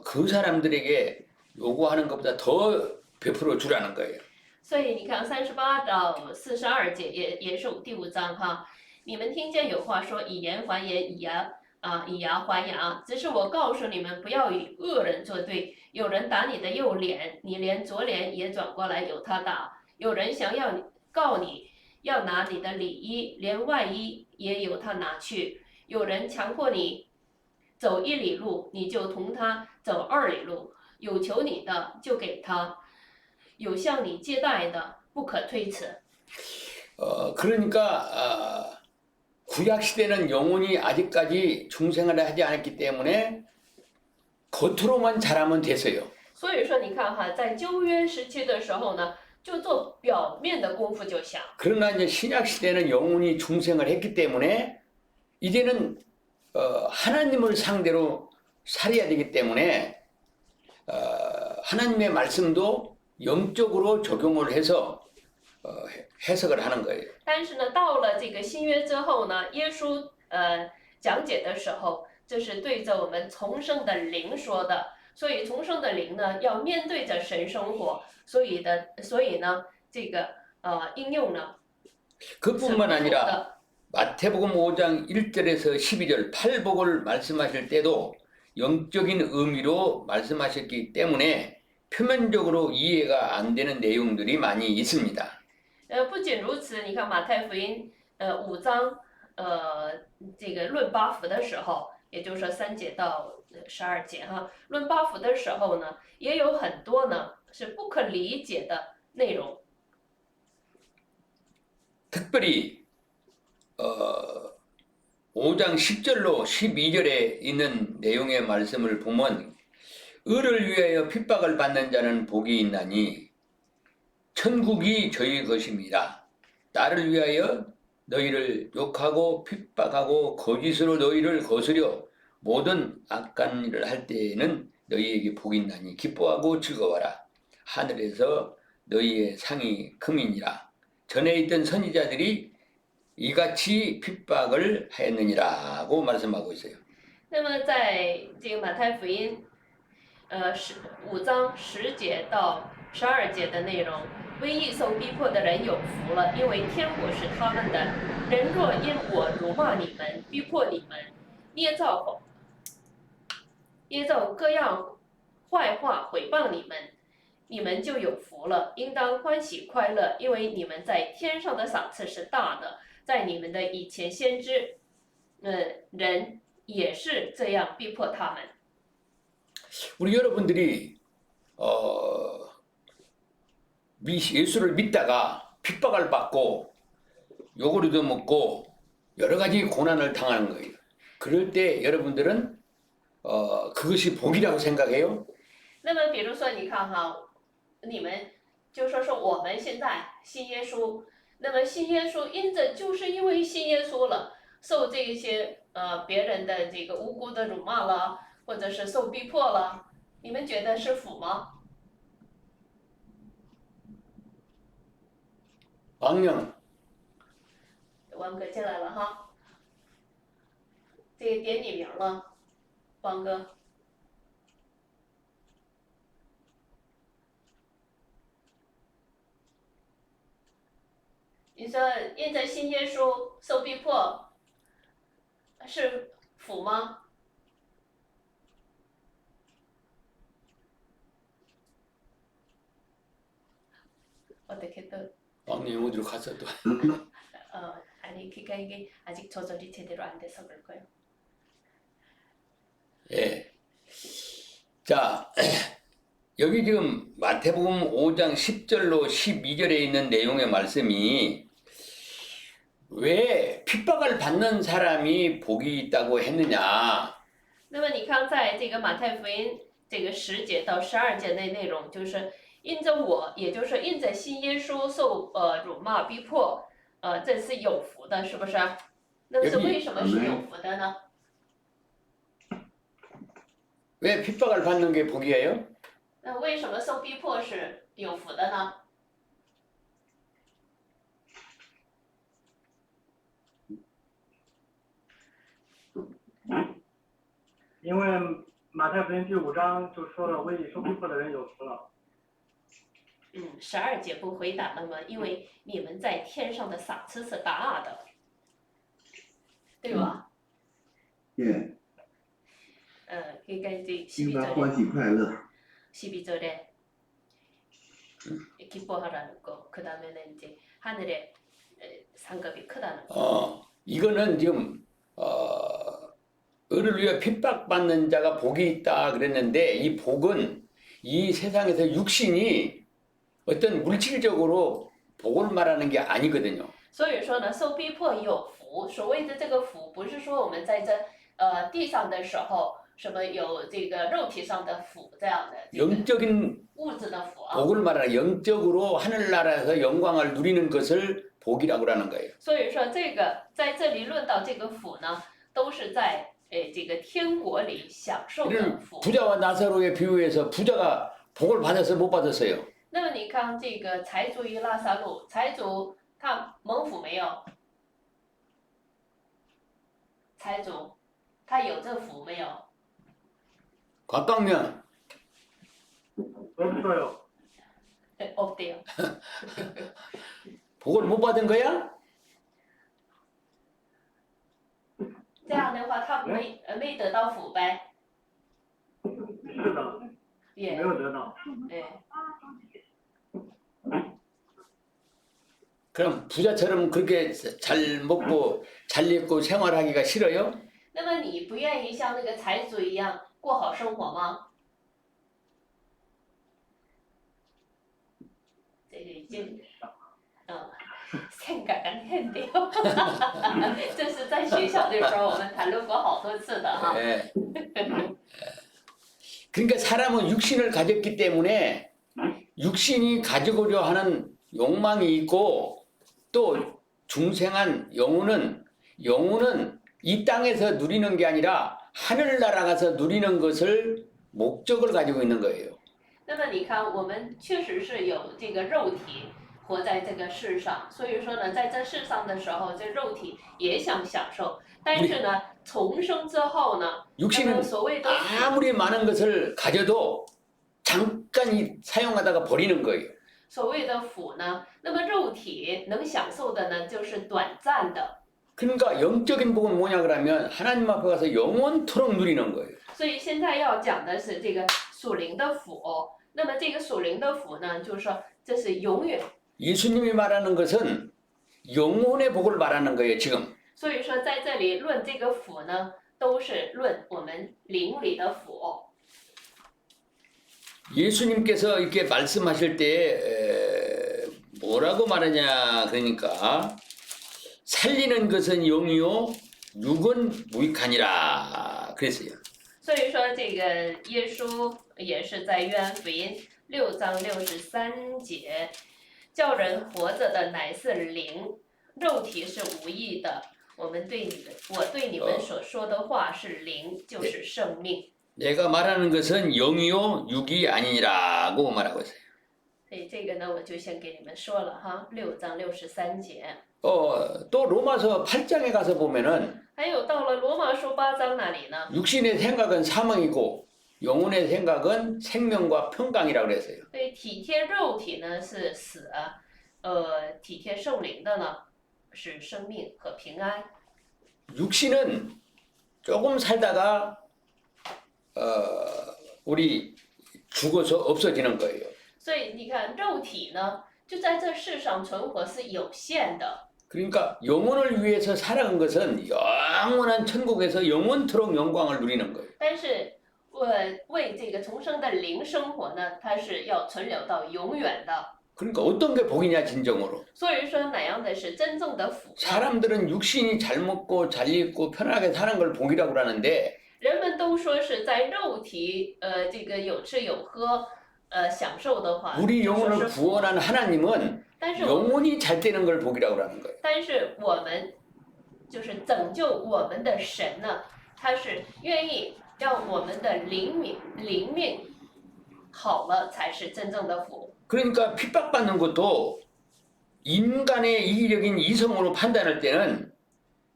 그 사람들에게 요구하는 것보다 더 베풀어 주라는 거예요. 所以你看38到42节也是第5章哈，你们听见有话说以言还言，以牙还牙，只是我告诉你们，不要与恶人作对。有人打你的右脸，你连左脸也转过来由他打；有人想要告你，要拿你的里衣，连外衣也由他拿去；有人强迫你走1里路，你就同他走2里路。有求你的就给他，有向你借贷的不可推辞。 그러니까 구약 시대는 영혼이 아직까지 중생을 하지 않았기 때문에 겉으로만 잘하면 됐어요. 所以说，你看哈，在旧约时期的时候呢，就做表面的功夫就行。 그러나 이제 신약 시대는 영혼이 중생을 했기 때문에 이제는 하나님을 상대로 살아야 되기 때문에 하나님의 말씀도 영적으로 적용을 해서 해석을 하는 거예요. 但是呢，到了这个新约之后呢，耶稣讲解的时候，这是对着我们重生的灵说的。所以重生的灵呢，要面对着神生活。所以呢，这个应用呢， 그뿐만 是 아니라 不同的。 마태복음 5장 1절에서 12절 팔복을 말씀하실 때도 영적인 의미로 말씀하셨기 때문에 표면적으로 이해가 안 되는 내용들이 많이 있습니다. 不仅如此，你看马太福音5章这个论八福的时候，也就是说3节到12节哈，论八福的时候呢，也有很多呢是不可理解的内容。 특별히 5장 10절로 12절에 있는 내용의 말씀을 보면 의를 위하여 핍박을 받는 자는 복이 있나니 천국이 저희 것입니다. 나를 위하여 너희를 욕하고 핍박하고 거짓으로 너희를 거스려 모든 악한 일을 할 때에는 너희에게 복이 있나니 기뻐하고 즐거워라. 하늘에서 너희의 상이 금이니라. 전에 있던 선지자들이 이같이 핍박을 하였느니라고 말씀하고 있어요. 那么在这个马太福音5章10节到12节的内容，为义受逼迫的人有福了，因为天国是他们的。人若因我辱骂你们，逼迫你们，捏造各样坏话毁谤你们，你们就有福了，应当欢喜快乐，因为你们在天上的赏赐是大的。在你们的以前先知，人也是这样逼迫他们。 우리 여러분들이 예수를 믿다가 핍박을 받고 욕을 얻어먹고 여러 가지 고난을 당하는 거예요. 그럴 때 여러분들은 그것이 복이라고 생각해요? 那么，比如说，你看哈，你们就说是我们现在信耶稣，那么信耶稣，就是因为信耶稣了，受这些别人的这个无辜的辱骂了，或者是受逼迫了，你们觉得是福吗？ 왕령 王哥进来了哈，这个点你名了，王哥。你说因着信耶稣受逼迫是福吗？ 어떻게 또 왕님 어디로 가서 또. 아니 그러니까 이게 아직 조절이 제대로 안 돼서 그럴 거예요. 예. 자, 여기 지금 마태복음 5장 10절로 12절에 있는 내용의 말씀이 왜 핍박을 받는 사람이 복이 있다고 했느냐? 那么你看，在这个马太福音这个10节到12节的内容，就是因着我，也就是因着信耶稣受辱骂逼迫，这是有福的，是不是？那么是为什么是有福的呢？ 왜 핍박을 받는 게 복이에요? 那为什么受逼迫是有福的呢？ 因为马太福音第5章就说了，为你受逼迫的人有福了。 12节不回答了吗？因为你们在天上的赏赐是大的，对吧？ 예, 그러니까 이제 应当 12절에 欢喜快乐。 12절에 기뻐하라는 거, 그 다음에는 이제 하늘의 상급이 크다는 거. 이거는 지금 을을 위해 핍박받는 자가 복이 있다 그랬는데 이 복은 이 세상에서 육신이 어떤 물질적으로 복을 말하는 게 아니거든요. 所以说呢，受逼迫有福。所谓的这个福，不是说我们在这地上的时候，什么有这个肉体上的福这样的这个 영적인 物质的福啊。 복을 말하는 영적으로 하늘나라에서 영광을 누리는 것을 복이라고 하는 거예요. 所以说这个在这里论到这个福呢，都是在这个天国里享受的 이는 福。 부자와 나사로의 비유에서 부자가 복을 받아서 못 받았어요. 那么你看这个财主与拉撒路，财主他蒙福没有？财主他有这福没有？ 곽광면 없어요. 없대요. 복을 못 받은 거야? 这样的话，他没得到福呗？是的，也没有得到。 예. 그럼 부자처럼 그렇게 잘 먹고 잘 입고 생활하기가 싫어요? 那么你不愿意像那个财主一样过好生活吗？这个已经，생각 안 했네요. 这是在学校的时候我们谈论过好多次的哈。 예. 그러니까 사람은 육신을 가졌기 때문에 육신이 가지고자 하는 욕망이 있고 또 중생한 영혼은 이 땅에서 누리는 게 아니라 하늘나라 가서 누리는 것을 목적을 가지고 있는 거예요. 那么你看，我们确实是有这个肉体活在这个世上，所以说呢，在这世上的时候，这肉体也想享受，但是呢，重生之后呢，那么 육신은 所谓的 아무리 많은 것을 가져도 잠깐 사용하다가 버리는 거예요. 所谓的福呢，那么肉体能享受的呢，就是短暂的。 그러니까 영적인 복은 뭐냐 그러면 하나님 앞에 가서 영원토록 누리는 거예요. 所以现在要讲的是这个属灵的福。那么这个属灵的福呢，就是说这是永远。 예수님이 말하는 것은 영혼의 복을 말하는 거예요, 지금. 所以说在这里论这个福呢，都是论我们灵里的福。 예수님께서 이렇게 말씀하실 때 뭐라고 말하냐 그러니까 살리는 것은 영이요 육은 무익하니라 그랬어요. 所以说这个耶稣也是在约翰福音6章63节，叫人活着的乃是灵，肉体是无益的。我对你们所说的话是灵，就是生命。 내가 말하는 것은 영이요 육이 아니니라고 말하고 있어요. 所以这个呢，我就先给你们说了哈，6章63节。 또 로마서 8장에 가서 보면은 还有到了罗马书8章那里呢， 육신의 생각은 사망이고 영혼의 생각은 생명과 평강이라고 그랬어요. 对体贴肉体呢是死，体贴圣灵的呢，是生命和平安。 육신은 조금 살다가 우리 죽어서 없어지는 거예요. 所以你看，肉体呢，就在这世上存活是有限的。 그러니까 영혼을 위해서 살아간 것은 영원한 천국에서 영원토록 영광을 누리는 거예요. 但是，为这个重生的灵生活呢，它是要存留到永远的。 그러니까 어떤 게 복이냐 진정으로. 所以说，哪样的是真正的福呢？ 사람들은 육신이 잘 먹고 잘 입고 편하게 사는 걸 복이라고 그러는데 人们都说是在肉体，这个有吃有喝，享受的话， 우리 就说 영혼을 是福。 구원한 하나님은 但是 영혼이 잘 되는 걸 복이라고 그러는 거예요. 但是我们就是拯救我们的神呢，他是愿意让我们的灵命好了，才是真正的福。 그러니까 핍박받는 것도 인간의 이기적인 이성으로 판단할 때는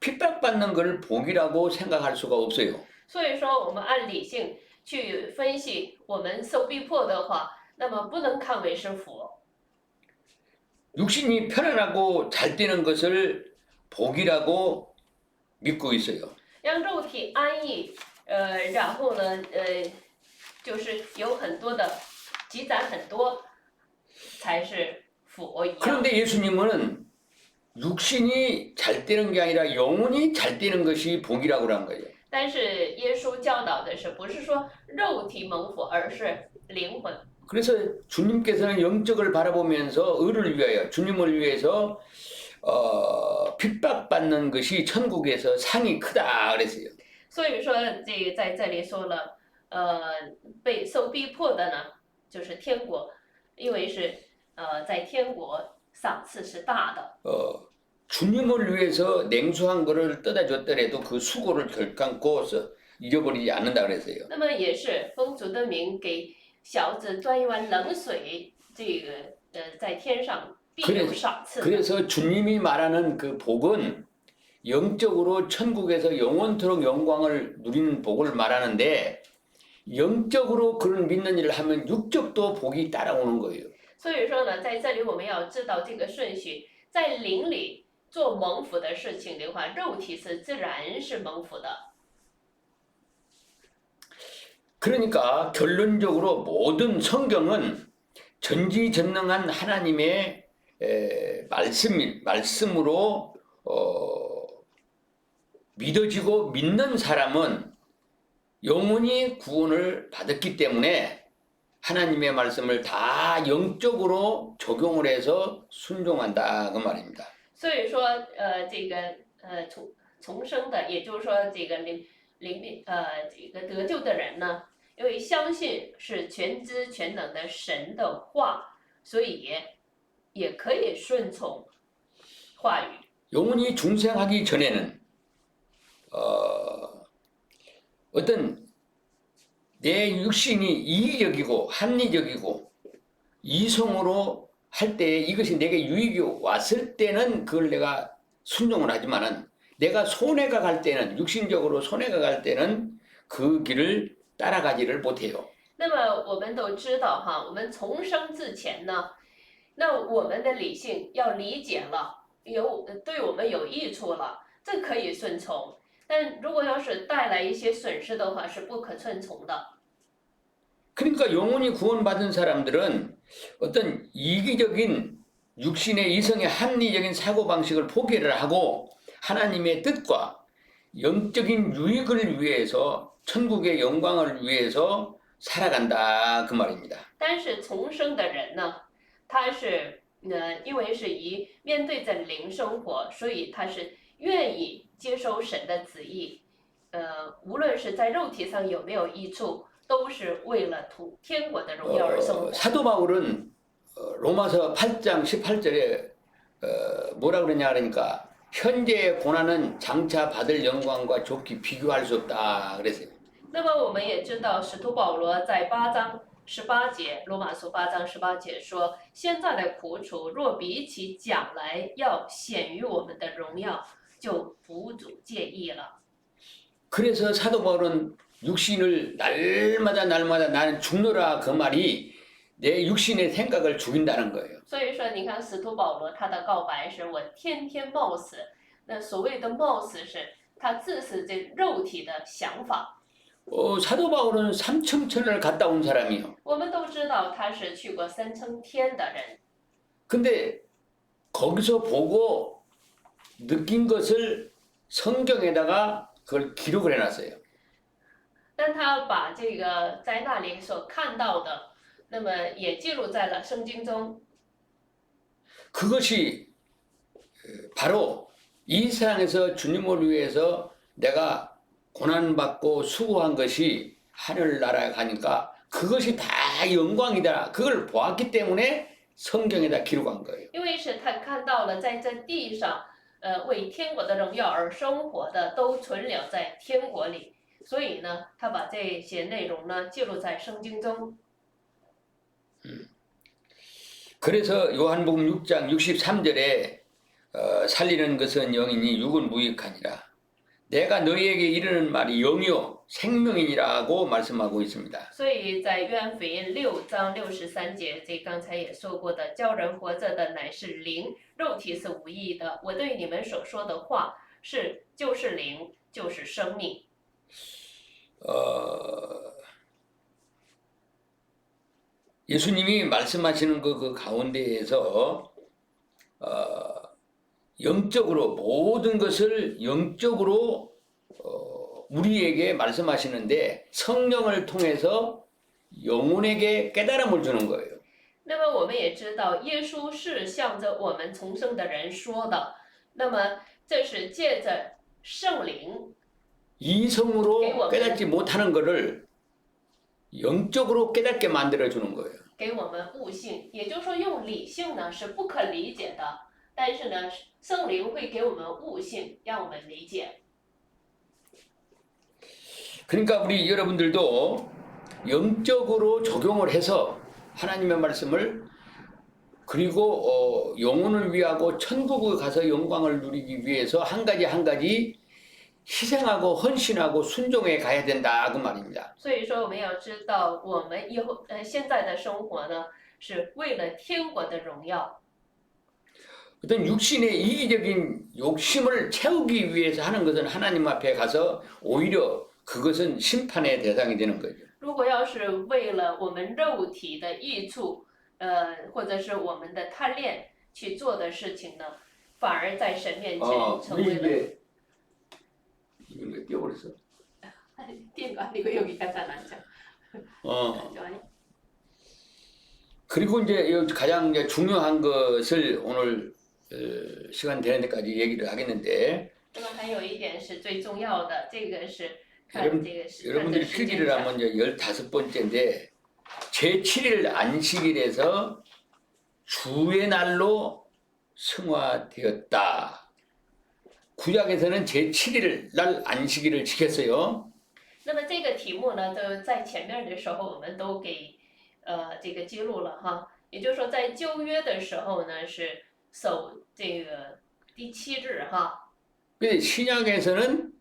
핍박받는 걸 복이라고 생각할 수가 없어요. 所以说，我们按理性去分析，我们受逼迫的话，那么不能看为是福。 육신이 편안하고 잘 되는 것을 복이라고 믿고 있어요. 让肉体安逸，然后呢，就是有很多的积攒很多，才是福一样。 그런데 예수님은 육신이 잘 되는 게 아니라 영혼이 잘 되는 것이 복이라고 그런 거예요. 但是耶稣教导的是，不是说肉体蒙福，而是灵魂。 그래서 주님께서는 영적을 바라보면서 의를 위하여 주님을 위해서 핍박받는 것이 천국에서 상이 크다 그랬어요. 所以说，这个在这里说了，被受逼迫的呢，就是天国，因为是在天国赏赐是大的。 주님을 위해서 냉수한 거를 떠다 줬더라도 그 수고를 결단코 잊어버리지 않는다 그랬어요. 那么也是奉主的名给小子端一碗冷水，这个在天上必有赏赐的。 그래서 주님이 말하는 그 복은 영적으로 천국에서 영원토록 영광을 누리는 복을 말하는데 영적으로 그런 믿는 일을 하면 육적도 복이 따라오는 거예요. 所以说呢，在这里我们要知道这个顺序，在灵里做蒙福的事情的话，肉体是自然是蒙福的。 그러니까 결론적으로 모든 성경은 전지전능한 하나님의 말씀으로 믿어지고 믿는 사람은 영원히 구원을 받았기 때문에 하나님의 말씀을 다 영적으로 적용을 해서 순종한다 그 말입니다. 所以说，这个重生的，也就是说这个这个得救的人呢，因为相信是全知全能的神的话，所以也可以顺从话语。 영혼이 중생하기 전에는 어떤 내 육신이 이기적이고 합리적이고 이성으로 할 때 이것이 내게 유익이 왔을 때는 그걸 내가 순종을 하지만은 내가 손해가 갈 때는 육신적으로 손해가 갈 때는 그 길을 따라가지를 못해요. 那么我们都知道哈，我们重生之前呢，那我们的理性要理解了，对我们有益处了，这可以顺从。但如果要是带来一些损失的话，是不可顺从的。 그러니까 영혼이 구원받은 사람들은 어떤 이기적인 육신의 이성의 합리적인 사고방식을 포기를 하고 하나님의 뜻과 영적인 유익을 위해서 천국의 영광을 위해서 살아간다 그 말입니다. 但是重生的人呢，他是因为是面对着灵生活，所以他是愿意接收神的旨意，无论是在肉体上有没有益处，都是为了天国的荣耀而生活。 사도 바울은 로마서 8장 18절에 뭐라 그러냐 그러니까 현재의 고난은 장차 받을 영광과 좋게 비교할 수 없다 그랬어요. 那么我们也知道，使徒保罗在8章18节，罗马书8章18节说：“现在的苦楚，若比起将来要显于我们的荣耀，就不足介意了。” 그래서 사도 바울은 육신을 날마다 나는 죽노라 그 말이 내 육신의 생각을 죽인다는 거예요. 所以说，你看使徒保罗他的告白是我天天冒死。那所谓的冒死是他致死这肉体的想法。 사도 바울은 삼층천을 갔다 온 사람이요. 我们都知道他是去过3层天的人， 근데 거기서 보고 느낀 것을 성경에다가 그걸 기록을 해놨어요. 但他把这个在那里所看到的，那么也记录在了圣经中。 그것이 바로 이 세상에서 주님을 위해서 내가 고난받고 수고한 것이 하늘나라에 가니까 그것이 다 영광이다. 그걸 보았기 때문에 성경에다 기록한 거예요. 因为是他看到了在这地上，为天国的荣耀而生活的都存留在天国里，所以呢，他把这些内容呢记录在圣经中。 그래서 요한복음 6장 63절에 살리는 것은 영이니 육은 무익하니라. 내가 너희에게 이르는 말이 영이요 생명이니라고 말씀하고 있습니다. 所以在约翰福音6章63节，这刚才也说过的，叫人活着的乃是灵，肉体是无益的。我对你们所说的话就是灵，就是生命。 예수님이 말씀하시는 그 가운데에서 영적으로 모든 것을 영적으로 우리에게 말씀하시는데 성령을 통해서 영혼에게 깨달음을 주는 거예요. 那么我们也知道，耶稣是向着我们重生的人说的。那么这是借着圣灵， 이성으로 깨닫지 못하는 것을 영적으로 깨닫게 만들어 주는 거예요. 给我们悟性，也就是说用理性呢是不可理解的，但是呢，圣灵会给我们悟性，让我们理解。 그러니까 우리 여러분들도 영적으로 적용을 해서 하나님의 말씀을 그리고 영혼을 위하고 천국에 가서 영광을 누리기 위해서 한 가지 희생하고 헌신하고 순종해 가야 된다 그 말입니다. 所以说，我们要知道，我们以后现在的生活呢，是为了天国的荣耀。 어떤 육신의 이기적인 욕심을 채우기 위해서 하는 것은 하나님 앞에 가서 오히려 그것은 심판의 대상이 되는 거죠. 如果要是为了我们肉体的益处，或者是我们的贪恋去做的事情呢，反而在神面前成 우리 为了。 입에 이거 띄워버렸어. 띄는 거 아니고 여기가 잘 안 져. 그리고 이제 가장 이제 중요한 것을 오늘 시간 되는 데까지 얘기를 하겠는데 那么还有一点是最重要的，这个是看 여러분, 这个是看 여러분들이 着时间 필기를 上。 하면 이제 15번째인데 제7일 안식일에서 주의 날로 승화되었다. 구약에서는 제7일 날 안식일을 지켰어요. 那么这个题目呢，都在前面的时候我们都给这个记录了哈。也就是说，在旧约的时候呢，是守这个第7日哈。 근데 신약에서는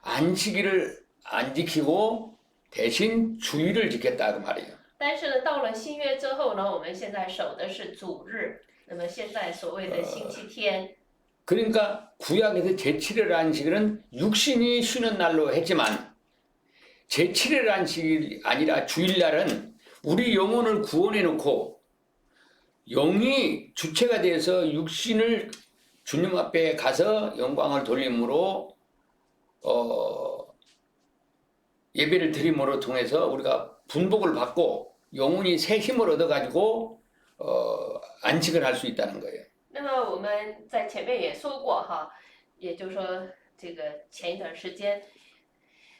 안식일을 안 지키고 대신 주일을 지켰다 그 말이에요. 但是呢，到了新约之后呢，我们现在守的是主日。那么现在所谓的星期天。 그러니까 구약에서 제7일 안식일은 육신이 쉬는 날로 했지만 제7일 안식일이 아니라 주일날은 우리 영혼을 구원해 놓고 영이 주체가 돼서 육신을 주님 앞에 가서 영광을 돌림으로 예배를 드림으로 통해서 우리가 분복을 받고 영혼이 새 힘을 얻어가지고 안식을 할 수 있다는 거예요. 那么我们在前面也说过哈，也就是说这个前一段时间，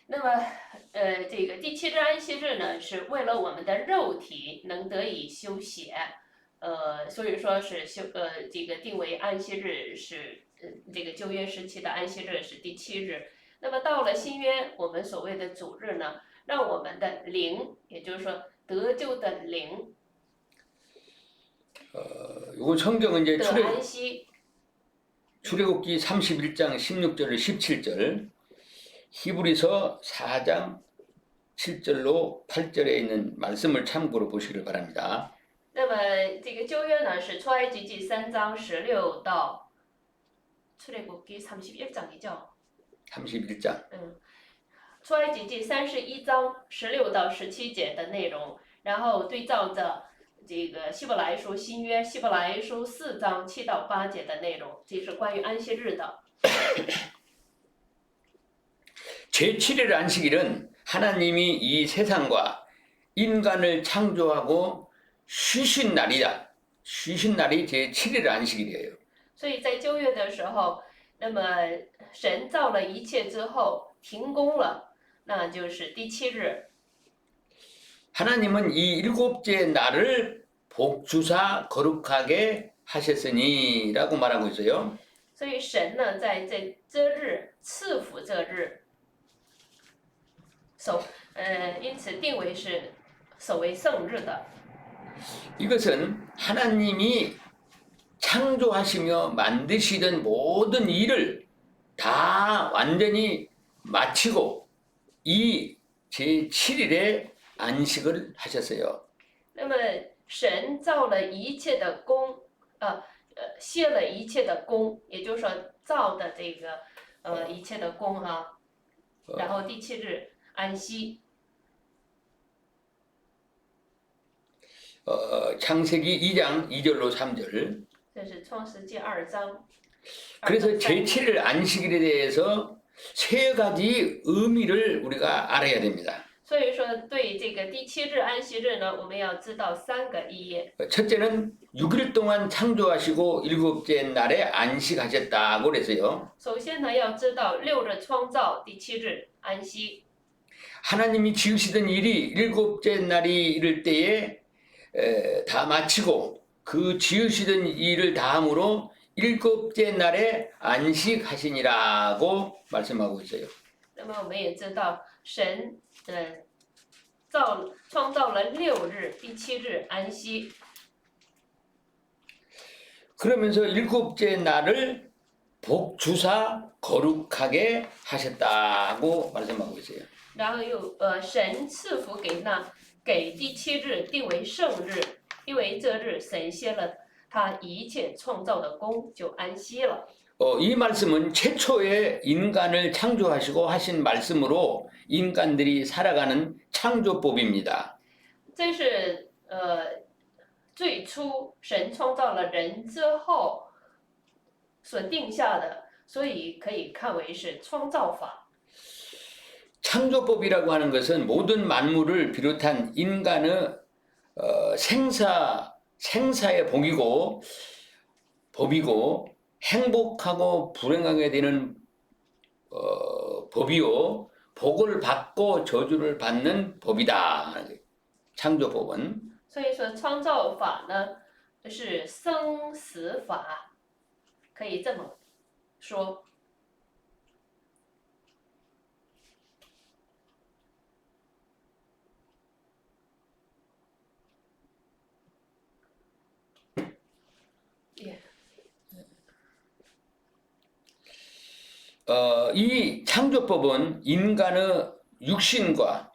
那么这个第7日安息日呢，是为了我们的肉体能得以休息，所以说是这个定为安息日是这个旧约时期的安息日是第7日。那么到了新约，我们所谓的主日呢，让我们的灵，也就是说得救的灵 이거 성경은 이제 得安息。 출애굽기 31장 16절 17절 히브리서 4장 7절로 8절에 있는 말씀을 참고로 보시길 바랍니다. 那么这个旧约呢是出埃及记3章16到 출애굽기 31장이죠. 31장. 出埃及记31章16到17节的内容，然后对照着这个希伯来书新约希伯来书4章7到8节的内容，这是关于安息日的。 제7일 안식일은 하나님이 이 세상과 인간을 창조하고 쉬신 날이다. 쉬신 날이 제7일 안식일이에요. 所以在旧约的时候，那么神造了一切之后停工了，那就是第7日。 하나님은 이 일곱째 날을 복주사 거룩하게 하셨으니라고 말하고 있어요. 所以神呢，在这日赐福这日，因此定为是守为圣日的。 이것은 하나님이 창조하시며 만드시던 모든 일을 다 완전히 마치고 이 제7일에 안식을 하셨어요. 那么神造了一切的工，歇了一切的工，也就是说造的这个一切的工哈，然后第7日安息。 창세기 2장 2절로 3절. 这是创世纪2章。 그래서 2到3 제7일 안식일에 대해서 세 가지 의미를 우리가 알아야 됩니다. 所以说，对这个第7日安息日呢，我们要知道3个意义。 첫째는 6일 동안 창조하시고 일곱째 날에 안식하셨다고 그랬어요. 首先呢，要知道6日创造，第7日安息。 하나님이 지으시던 일이 일곱째 날이 이를 때에 다 마치고 그 지으시던 일을 다함으로 일곱째 날에 안식하시니라고 말씀하고 있어요. 那么我们也知道，神创造了6日，第7日安息。 그러면서 일곱째 날을 복주사 거룩하게 하셨다고 말씀하고 있어요. 然后又神赐福给第7日定为圣日，因为这日神歇了他一切创造的工，就安息了。 이 말씀은 최초의 인간을 창조하시고 하신 말씀으로 인간들이 살아가는 창조법입니다. 这是最初神创造了人之后所定下的，所以可以看为是创造法。 창조법이라고 하는 것은 모든 만물을 비롯한 인간의 생사의 법이고 행복하고 불행하게 되는 법이요 복을 받고 저주를 받는 법이다. 창조법은 所以说创造法呢是生死法，可以这么说。 이 창조법은 인간의 육신과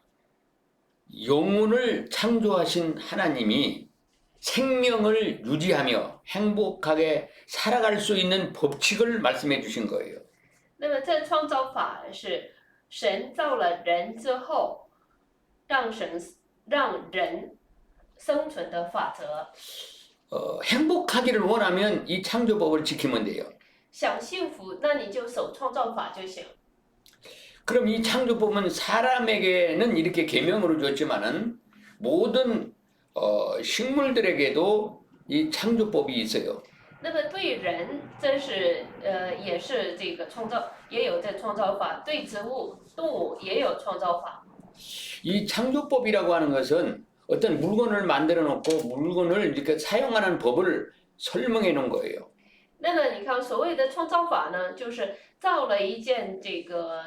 영혼을 창조하신 하나님이 생명을 유지하며 행복하게 살아갈 수 있는 법칙을 말씀해 주신 거예요. 那么这创造法是神造了人之后，让人生存的法则。 행복하기를 원하면 이 창조법을 지키면 돼요. 想幸福，那你就守创造法就行。 그럼 이 창조법은 사람에게는 이렇게 계명으로 줬지만은 모든 식물들에게도 이 창조법이 있어요. 那么对人，这是也是这个创造，也有这创造法；对植物、动物也有创造法。 이 창조법이라고 하는 것은 어떤 물건을 만들어 놓고 물건을 이렇게 사용하는 법을 설명해 놓은 거예요. 那么你看，所谓的创造法呢，就是造了一件这个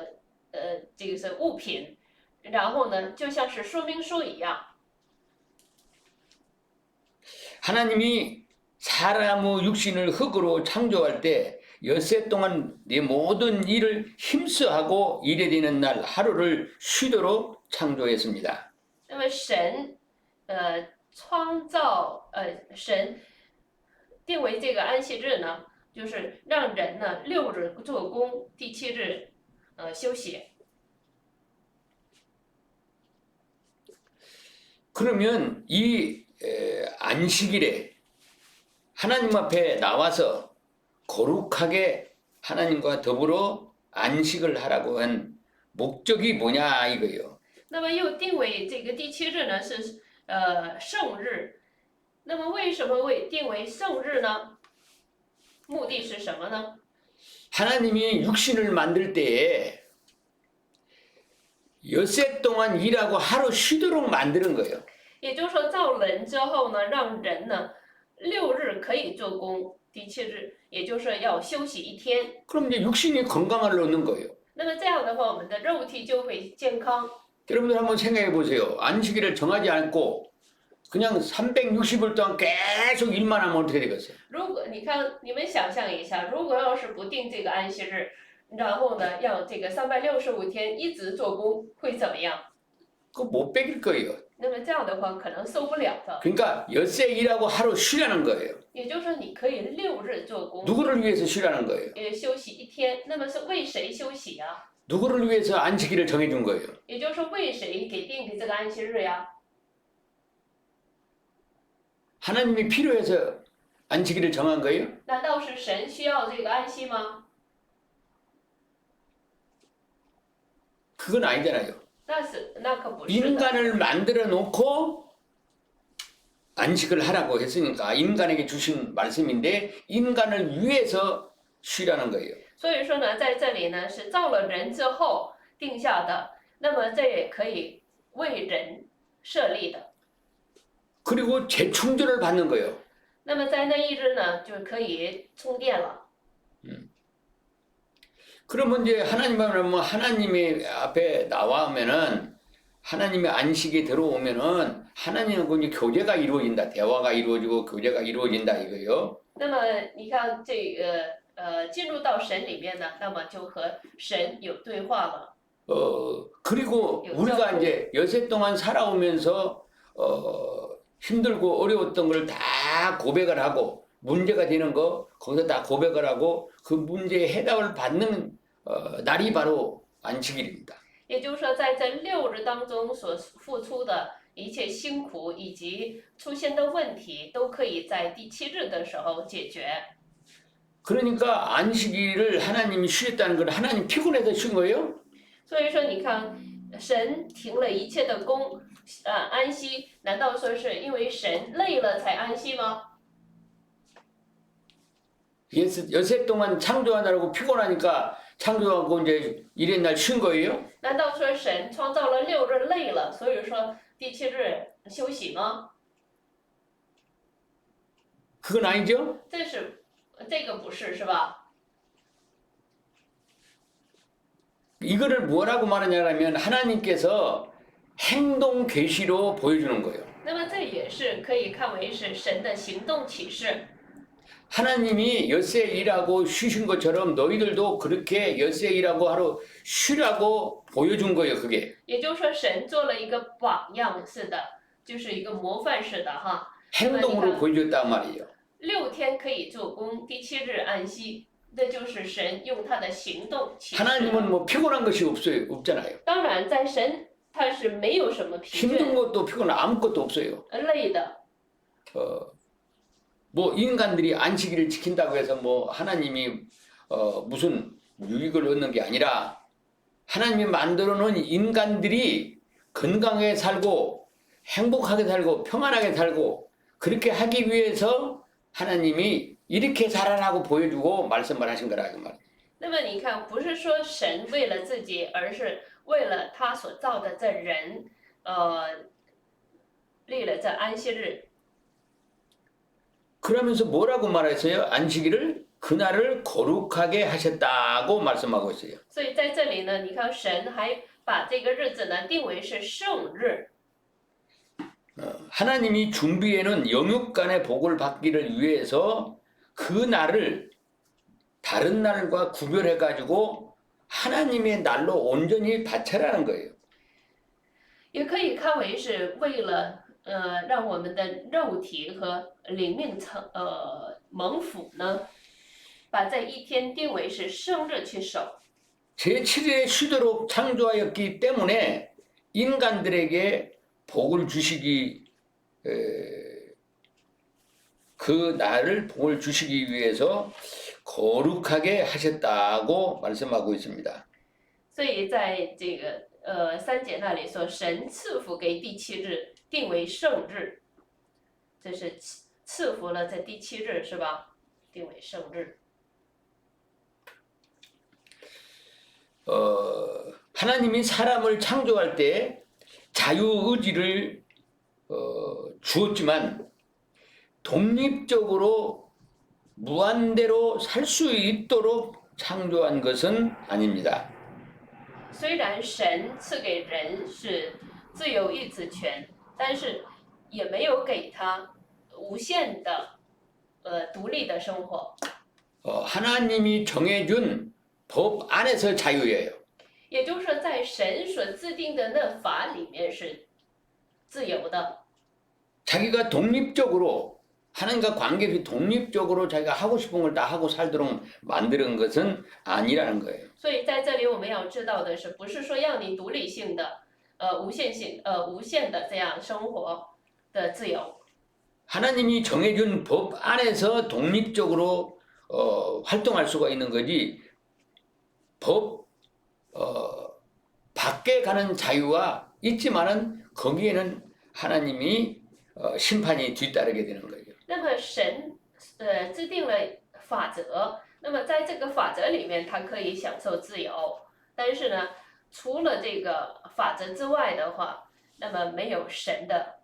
是物品，然后呢，就像是说明书一样。 하나님이 사람의 육신을 흙으로 창조할 때 엿새 동안 네 모든 일을 힘써하고 일해야 되는 날 하루를 쉬도록 창조했습니다. 那么神，神定为这个安息日呢，就是让人呢6日做工，第7日休息。 그러면 이 안식일에 하나님 앞에 나와서 거룩하게 하나님과 더불어 안식을 하라고 한 목적이 뭐냐 이거예요. 那么又定为这个第7日呢是圣日，那么为什么会定为圣日呢？目的是什么呢？ 하나님이 육신을 만들 때에 엿새 동안 일하고 하루 쉬도록 만드는 거예요. 也就是说，造人之后呢，让人呢6日可以做工，第7日也就是要休息一天。 그럼 이제 육신이 건강을 얻는 거예요. 那么这样的话，我们的肉体就会健康。 여러분들 한번 생각해 보세요. 안식일을 정하지 않고 그냥 360일 동안 계속 일만 하면 어떻게 되겠어요? 如果你看，你们想象一下，如果要是不定这个安息日，然后呢，要这个365天一直做工，会怎么样？ 그거 못 빼길 거예요. 那么这样的话，可能受不了的。 그러니까 엿새 일하고 하루 쉬라는 거예요. 也就是说，你可以6日做工， 누구를 위해서 쉬라는 거예요? 休息一天。那么是为谁休息呀？ 누구를 위해서 안식일을 정해준 거예요? 也就是说，为谁给定的这个安息日呀？ 하나님이 필요해서 안식일을 정한 거예요? 难道是神需要这个安息吗？ 그건 아니잖아요. 那可不是的。 인간을 만들어 놓고 안식을 하라고 했으니까 인간에게 주신 말씀인데 인간을 위해서 쉬라는 거예요. 所以说呢，在这里呢是造了人之后定下的，那么这也可以为人设立的。 그리고 재충전을 받는 거예요. 那么在那一日呢，就可以充电了。 그러면 이제 하나님의 앞에 나와오면은 하나님의 안식에 들어오면은 하나님하고 이제 교제가 이루어진다, 대화가 이루어지고 교제가 이루어진다 이거예요. 那么你看这个进入到神里面呢，那么就和神有对话了。 그리고 우리가 이제 여세 동안 살아오면서 힘들고 어려웠던 걸 다 고백을 하고 문제가 되는 거 거기서 다 고백을 하고 그 문제의 해답을 받는 날이 바로 안식일입니다. 也就是说，在这6日当中所付出的一切辛苦以及出现的问题，都可以在第7日的时候解决。 그러니까 안식일을 하나님이 쉬었다는 건 하나님 피곤해서 쉰 거예요? 所以说，你看，神停了一切的工，安息，难道说是因为神累了才安息吗？ 여세 동안 창조하느라고 피곤하니까 창조하고 이제 일의 날 쉰 거예요? 难道说神创造了6日累了，所以说第7日休息吗？ 그건 아니죠? 这个不是，是吧？ 이거를 뭐라고 말하냐면 하나님께서 행동 계시로 보여주는 거예요. 那么这也是可以看为是神的行动启示。 하나님이 엿새 일하고 쉬신 것처럼 너희들도 그렇게 엿새 일하고 하루 쉬라고 보여준 거예요. 그게 也就是说，神做了一个榜样似的，就是一个模范似的哈。 행동으로 보여줬단 말이에요. 6天可以做工，第7日安息，这就是神用他的行动启示。 하나님은 뭐 피곤한 것이 없잖아요. 当然，在神他是没有什么疲 힘든 倦、 것도 피곤한 아무것도 없어요. 累的。 뭐 인간들이 안식일을 지킨다고 해서 뭐 하나님이 무슨 유익을 얻는 게 아니라 하나님이 만들어 놓은 인간들이 건강하게 살고 행복하게 살고 평안하게 살고 그렇게 하기 위해서 하나님이 이렇게 살아라고 보여주고 말씀을 하신 거라 그 말. 那么你看，不是说神为了自己，而是为了他所造的这人，立了这安息日。 그러면서 뭐라고 말했어요? 안식일을 그날을 거룩하게 하셨다고 말씀하고 있어요. 所以在这里呢，你看神还把这个日子呢定为是圣日。 하나님이 준비해놓은 영육간의 복을 받기를 위해서 그 날을 다른 날과 구별해 가지고 하나님의 날로 온전히 바쳐라는 거예요. 也可以看为是为了让我们的肉体和灵命蒙福呢，把这一天定为是圣日去守。 제7일에 쉬도록 창조하였기 때문에 인간들에게 복을 주시기 그 날을 복을 주시기 위해서 거룩하게 하셨다고 말씀하고 있습니다. 所以在这个3节那里说，神赐福给第7日，定为圣日，这是赐福了在第7日是吧？定为圣日。 하나님이 사람을 창조할 때 자유의지를 주었지만 독립적으로 무한대로 살 수 있도록 창조한 것은 아닙니다. 虽然神赐给人是自由意志权，但是也没有给他无限的独立的生活。 하나님이 정해준 법 안에서 자유예요. 也就是说，在神所制定的那法里面是自由的。 자기가 독립적으로 하나님과 관계없이 독립적으로 자기가 하고 싶은 걸 다 하고 살도록 만드는 것은 아니라는 거예요. 所以在这里我们要知道的是，不是说要你独立性的、无限的这样生活的自由。 하나님이 정해준 법 안에서 독립적으로 활동할 수가 있는 거지 법 밖에 가는 자유와 있지만은 거기에는 하나님이 심판이 뒤따르게 되는 거예요. 那么神制定了法则，那么在这个法则里面，他可以享受自由，但是呢，除了这个法则之外的话，那么没有神的。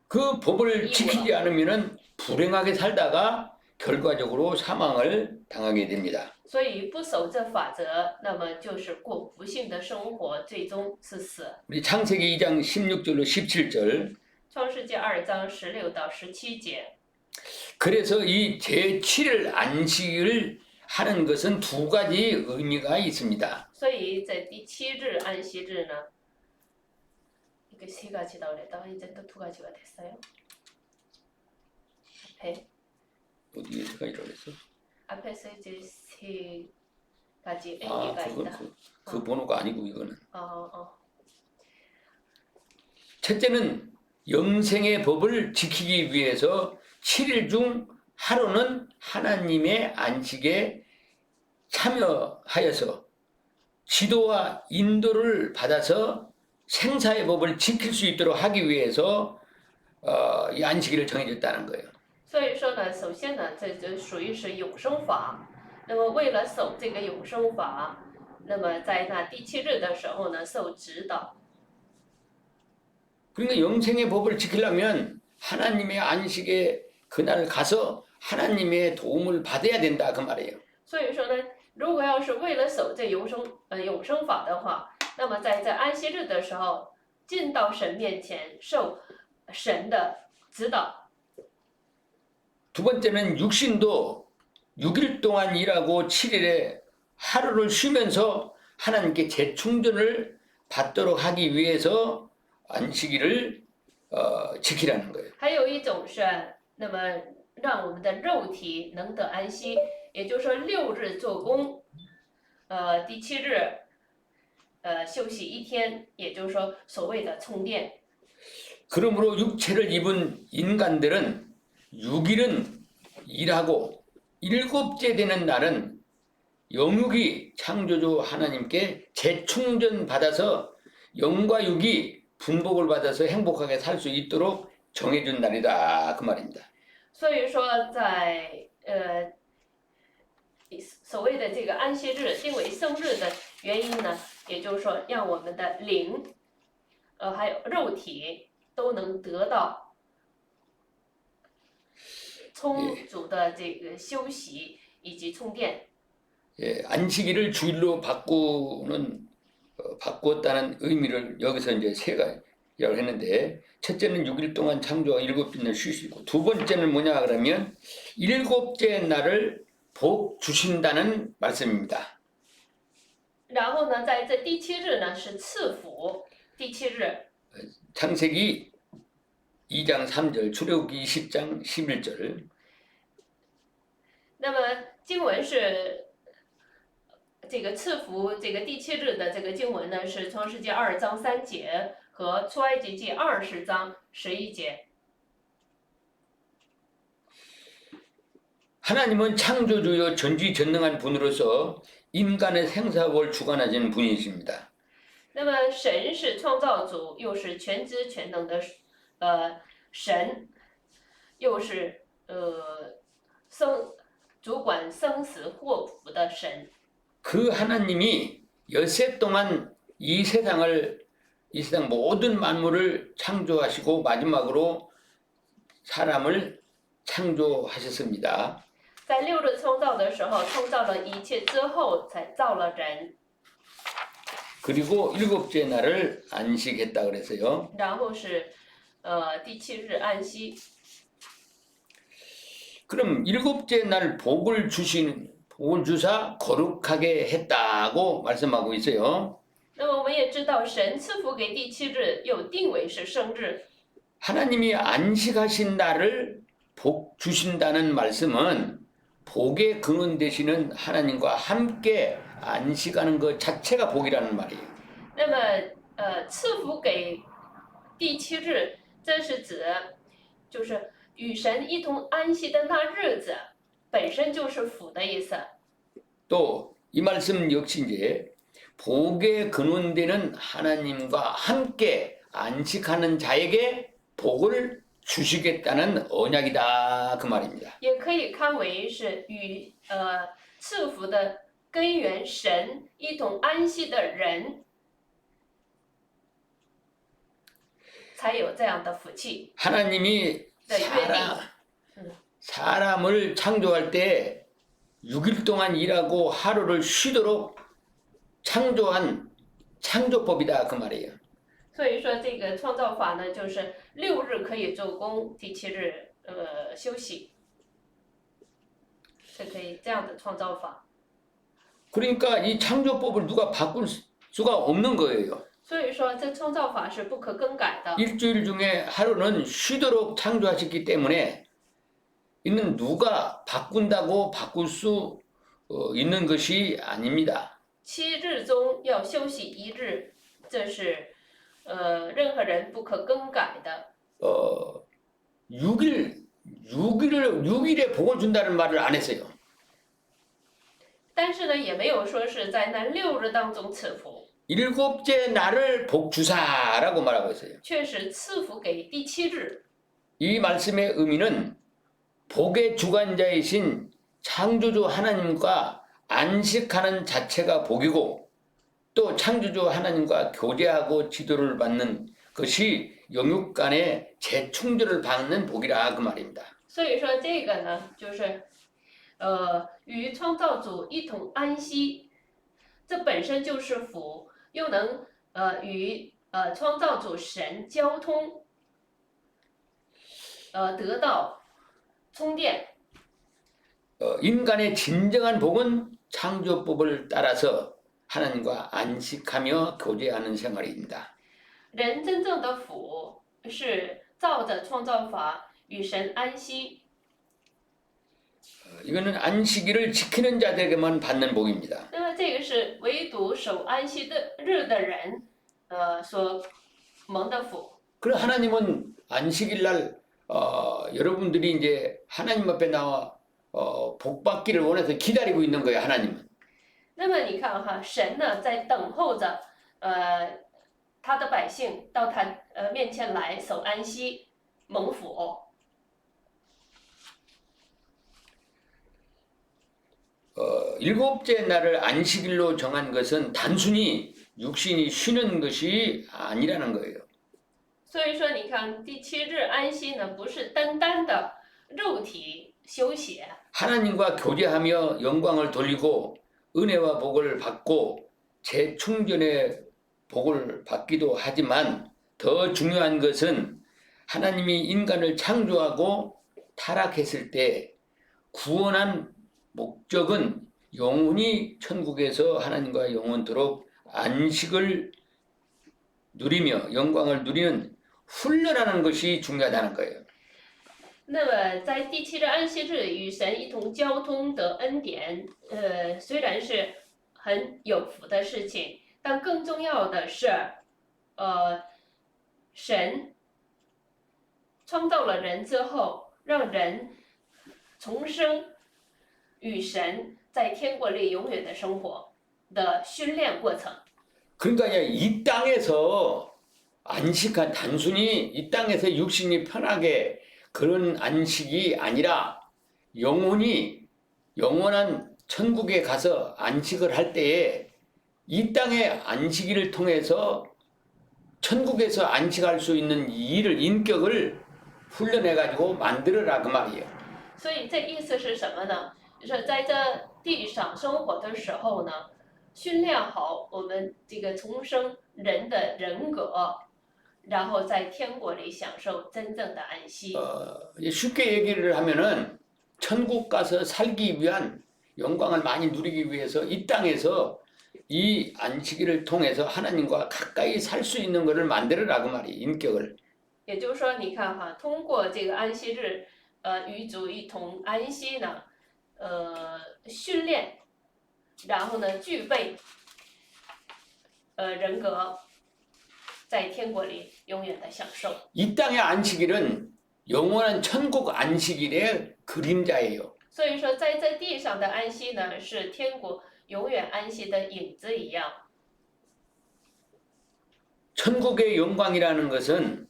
그 법을 지키지 않으면은 불행하게 살다가 결과적으로 사망을 당하게 됩니다. 所以不守这法则，那么就是过不幸的生活，最终是死。 우리 창세기 2장 16절로 17절 创世纪2章16到17节。 그래서 이 제7일 안식을 하는 것은 두 가지 의미가 있습니다. 所以在第7日安息日呢， 이게 세 가지 나오네요. 이제 또 두 가지가 됐어요. 앞에 어디에 세 가지라고 했어? 앞에서 이제 세 가지 아, 의미가 그건 있다. 그 번호가 아니고 이거는. 첫째는 영생의 법을 지키기 위해서 7일 중 하루는 하나님의 안식에 참여하여서 지도와 인도를 받아서 생사의 법을 지킬 수 있도록 하기 위해서 이 안식일을 정해졌다는 거예요. 所以说呢，首先呢，这就属于是永生法。那么为了守这个永生法，那么在那第7日的时候呢，受指导。 그러니까 영생의 법을 지키려면 하나님의 안식에 그날 가서 하나님의 도움을 받아야 된다 그 말이에요. 所以说呢，如果要是为了守这永生法的话，那么在这安息日的时候，进到神面前受神的指导。 두 번째는 육신도 6일 동안 일하고 7일에 하루를 쉬면서 하나님께 재충전을 받도록 하기 위해서 안식일을 지키라는 거예요. 还有一种是，那么让我们的肉体能得安息，也就是说6日做工，第7日，休息1天，也就是说所谓的充电。 그러므로 육체를 입은 인간들은 6일은 일하고 7째 되는 날은 영육이 창조주 하나님께 재충전 받아서 영과 육이 분복을 받아서 행복하게 살 수 있도록 정해준 날이다 그 말입니다. 所以说在所谓的这个安息日定为圣日的原因呢，也就是说让我们的灵，还有肉体都能得到充足的这个休息以及充电。 예, 안식일을 주일로 바꾸었다는 의미를 여기서 이제 세 가지라고 했는데 첫째는 6일 동안 창조하고 7일날 쉴 수 있고 두 번째는 뭐냐 그러면 7째 날을 복 주신다는 말씀입니다. 然后呢，在这第7日呢是赐福，第7日。 창세기 2장 3절, 출애굽기 20장 11절. 那么经文是这个赐福，这个第7日的这个经文呢是创世纪2章3节和出埃及记20章11节。 하나님은 창조주요 전지전능한 분으로서 인간의 생사복을 주관하시는 분이십니다. 那么神是创造主，又是全知全能的神，又是主管生死祸福的神。 그 하나님이 엿새 동안 이 세상 모든 만물을 창조하시고 마지막으로 사람을 창조하셨습니다. 在6日创造的时候，创造了一切之后，才造了人。 그리고 일곱째 날을 안식했다 그랬어요. 然后是第7日安息。 그럼 일곱째 날 복을 주사 거룩하게 했다고 말씀하고 있어요. 那么我们也知道，神赐福给第7日，又定为是圣日。 하나님이 안식하신 날을 복 주신다는 말씀은 복의 근원 되시는 하나님과 함께 안식하는 것 자체가 복이라는 말이에요. 那么赐福给第7日，这是指就是与神一同安息的那日子，本身就是福的意思。 또 이 말씀 역시 이제 복의 근원 되는 하나님과 함께 안식하는 자에게 복을 주시겠다는 언약이다 그 말입니다. 也可以看为是与赐福的根源神一同安息的人，才有这样的福气。 하나님이 사람을 창조할 때 6일 동안 일하고 하루를 쉬도록 창조한 창조법이다 그 말이에요. 所以说这个创造法呢，就是6日可以做工，第7日休息，是可以这样的创造法。 그러니까 이 창조법을 누가 바꿀 수가 없는 거예요. 所以说这创造法是不可更改的。 일주일 중에 하루는 쉬도록 창조하셨기 때문에 이는 누가 바꾼다고 바꿀 수 있는 것이 아닙니다. 7日中要休息1日，这是任何人不可更改的。 6일에 복을 준다는 말을 안 했어요. 但是呢，也没有说是在那6日当中赐福， 일곱째 날을 복 주사라고 말하고 있어요. 却是赐福给第7日。 이 말씀의 의미는 복의 주관자이신 창조주 하나님과 안식하는 자체가 복이고 또 창조주 하나님과 교제하고 지도를 받는 것이 영육 간의 재충전을 받는 복이라 그 말입니다. 所以说这个呢，就是与创造主一同安息，这本身就是福，又能与创造主神交通，得到充电。 인간의 진정한 복은 창조법을 따라서 하나님과 안식하며 교제하는 생활입니다. 人真正的福是照着创造法与神安息， 이거는 안식일을 지키는 자들에게만 받는 복입니다. 那么这个是唯独守安息日的人所蒙的福。 그럼 하나님은 안식일 날 여러분들이 이제 하나님 앞에 나와 복 받기를 원해서 기다리고 있는 거예요. 하나님은. 那么你看哈，神呢在等候着他的百姓到他面前来守安息蒙福。 일곱째 날을 안식일로 정한 것은 단순히 육신이 쉬는 것이 아니라는 거예요. 所以说，你看第7日安息呢，不是单单的肉体休息， 하나님과 교제하며 영광을 돌리고 은혜와 복을 받고 재충전의 복을 받기도 하지만 더 중요한 것은 하나님이 인간을 창조하고 타락했을 때 구원한 목적은 영혼이 천국에서 하나님과 영원토록 안식을 누리며 영광을 누리는 훈련하는 것이 중요하다는 거예요. 那么在第7日安息日与神一同交通的恩典，虽然是很有福的事情，但更重要的是，神创造了人之后，让人重生，与神在天国里永远的生活的训练过程。 그러니까 이 땅에서 안식한 단순히 이 땅에서 육신이 편하게 그런 안식이 아니라 영혼이 영원한 천국에 가서 안식을 할 때에 이 땅의 안식일을 통해서 천국에서 안식할 수 있는 일을 인격을 훈련해 가지고 만들어라 그 말이에요. 所以这意思是什么呢？就是在这地上生活的时候呢，训练好我们这个重生人的人格，然后在天国里享受真正的安息。 쉽게 얘기를 하면은 천국 가서 살기 위한 영광을 많이 누리기 위해서 이 땅에서 이 안식일을 통해서 하나님과 가까이 살 수 있는 것을 만들어라 그 말이에요. 인격을. 也就是说，你看哈，通过这个安息日，与主一同安息呢，训练，然后呢，具备，人格，在天国里永远的享受。 이 땅의 안식일은 영원한 천국 안식일의 그림자예요. 所以说，在这地上的安息呢，是天国永远安息的影子一样。 천국의 영광이라는 것은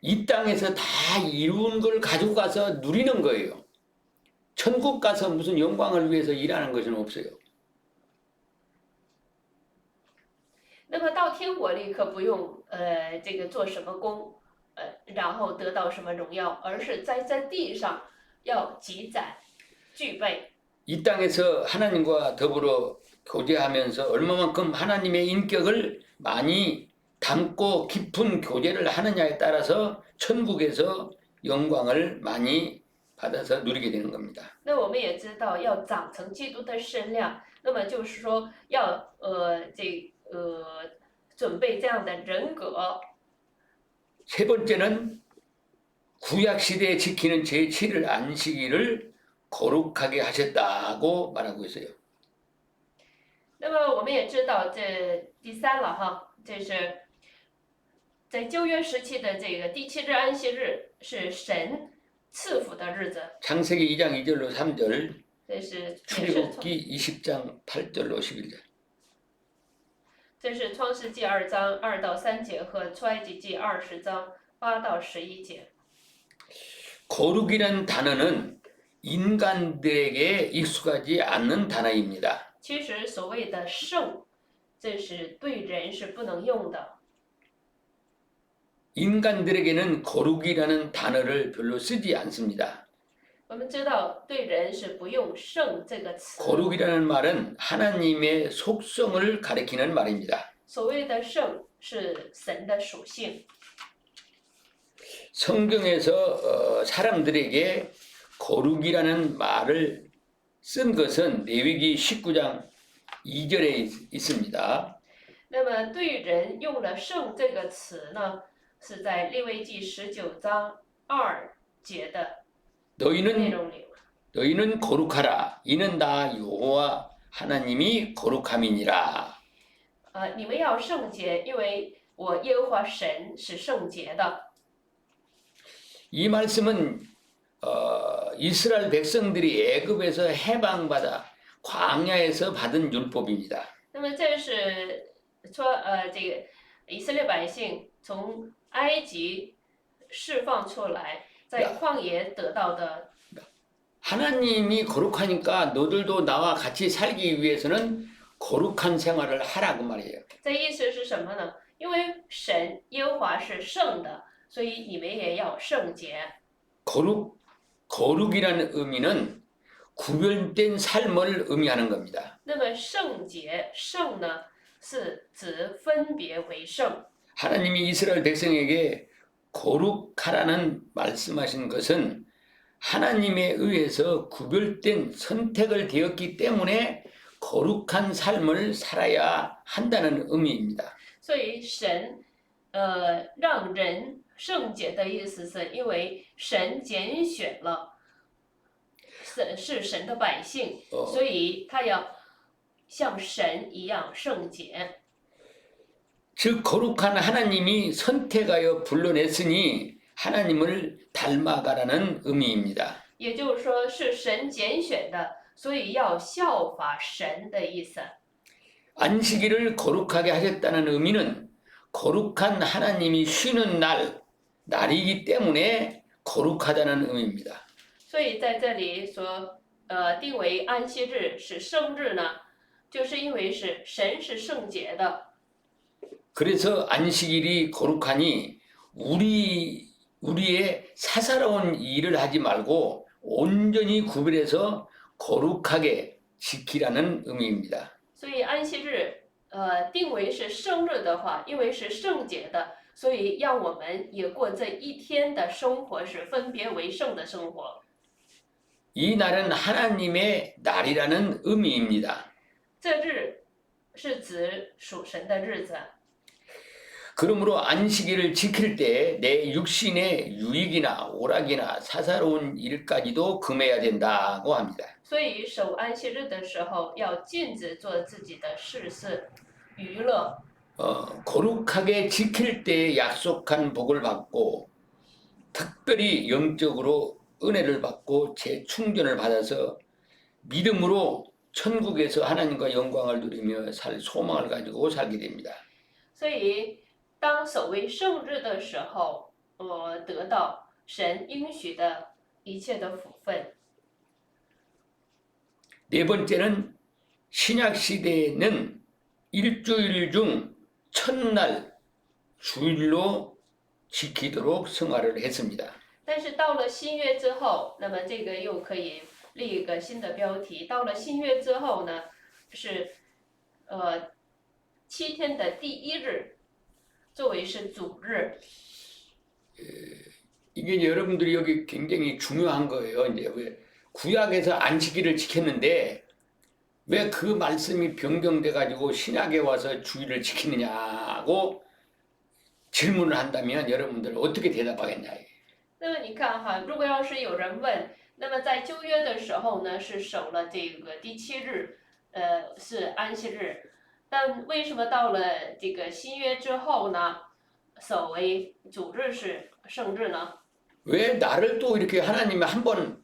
이 땅에서 다 이룬 걸 가지고 가서 누리는 거예요. 천국 가서 무슨 영광을 위해서 일하는 것은 없어요. 那么到天国里可不用这个做什么工，然后得到什么荣耀，而是在这地上要积攒、具备。 이 땅에서 하나님과 더불어 교제하면서 얼마만큼 하나님의 인격을 많이 담고 깊은 교제를 하느냐에 따라서 천국에서 영광을 많이 받아서 누리게 되는 겁니다. 那我们也知道，要长成基督的身量，那么就是说要准备这样的人格。 세 번째는 구약 시대에 지키는 제7일 안식일을 거룩하게 하셨다고 말하고 있어요. 那么我们也知道，这第3了哈，这是在旧约时期的这个第7日安息日是神赐福的日子， 창세기 2장 2절로 3절, 这是也是 출애굽기 20장 8절로 11절. 这是创世纪2章2到3节和出埃及记20章8到11节。 거룩이라는 단어는 인간들에게 익숙하지 않는 단어입니다. 其实所谓的圣，这是对人是不能用的。 인간들에게는 거룩이라는 단어를 별로 쓰지 않습니다. 我们知道对人是不用圣这个词。 거룩이라는 말은 하나님의 속성을 가리키는 말입니다. 所谓的圣是神的属性。 성경에서 사람들에게 거룩이라는 말을 쓴 것은 레위기 19장 2절에 있습니다. 那么对人用了圣这个词呢，是在利未记19章2节的内 너희는 容里。 너희는 거룩하라. 이는 다 여호와 하나님이 거룩함이니라. 你们要圣洁，因为我耶和华神是圣洁的。 이 말씀은 이스라엘 백성들이 애굽에서 해방받아 광야에서 받은 율법입니다. 那么这是说这个以色列百姓从埃及释放出来，在旷野得到的。 하나님이 거룩하니까 너들도 나와 같이 살기 위해서는 거룩한 생활을 하라 그 말이에요. 这意思是什么呢？因为神耶和华是圣的，所以你们也要圣洁。 거룩이라는 의미는 구별된 삶을 의미하는 겁니다. 那么圣洁圣呢，是指分别为圣。 하나님이 이스라엘 백성에게 거룩하라는 말씀하신 것은 하나님에 의해서 구별된 선택을 되었기 때문에 거룩한 삶을 살아야 한다는 의미입니다. 所以神，让人圣洁的意思是因为神拣选了，是神的百姓，所以他要像神一样圣洁。 즉 거룩한 하나님이 선택하여 불러냈으니 하나님을 닮아가라는 의미입니다. 也就是说，是神拣选的，所以要效法神的意思。 안식일을 거룩하게 하셨다는 의미는 거룩한 하나님이 쉬는 날이기 때문에 거룩하다는 의미입니다. 所以在这里所定为安息日是圣日呢，就是因为是神是圣洁的。 그래서 안식일이 거룩하니 우리의 사사로운 일을 하지 말고 온전히 구별해서 거룩하게 지키라는 의미입니다. 所以安息日定为是圣日的话，因为是圣洁的，所以让我们也过这一天的生活是分别为圣的生活。 이 날은 하나님의 날이라는 의미입니다. 这日是指属神的日子。 그러므로 안식일을 지킬 때 내 육신의 유익이나 오락이나 사사로운 일까지도 금해야 된다고 합니다. 所以守安息日的时候，要禁止做自己的事事、娱乐。 거룩하게 지킬 때 약속한 복을 받고 특별히 영적으로 은혜를 받고 재충전을 받아서 믿음으로 천국에서 하나님과 영광을 누리며 살 소망을 가지고 살게 됩니다. 所以，当守为圣日的时候，得到神应许的一切的福分。 네 번째는 신약 시대에는 일주일 중 첫날 주일로 지키도록 성화를 했습니다. 但是到了新约之后，那么这个又可以立一个新的标题。到了新约之后呢，是7天的第1日，作为是主日。 이게 이제 여러분들이 여기 굉장히 중요한 거예요. 이제 왜 구약에서 안식일을 지켰는데 왜 그 말씀이 변경돼 가지고 신약에 와서 주일을 지키느냐고 질문을 한다면 여러분들 어떻게 대답하겠냐. 那么你看哈，如果要是有人问，那么在旧约的时候呢，是守了这个第7日，是安息日，但为什么到了这个新约之后呢，守为主日是圣日呢？ 왜 나를 또 이렇게 하나님이 한번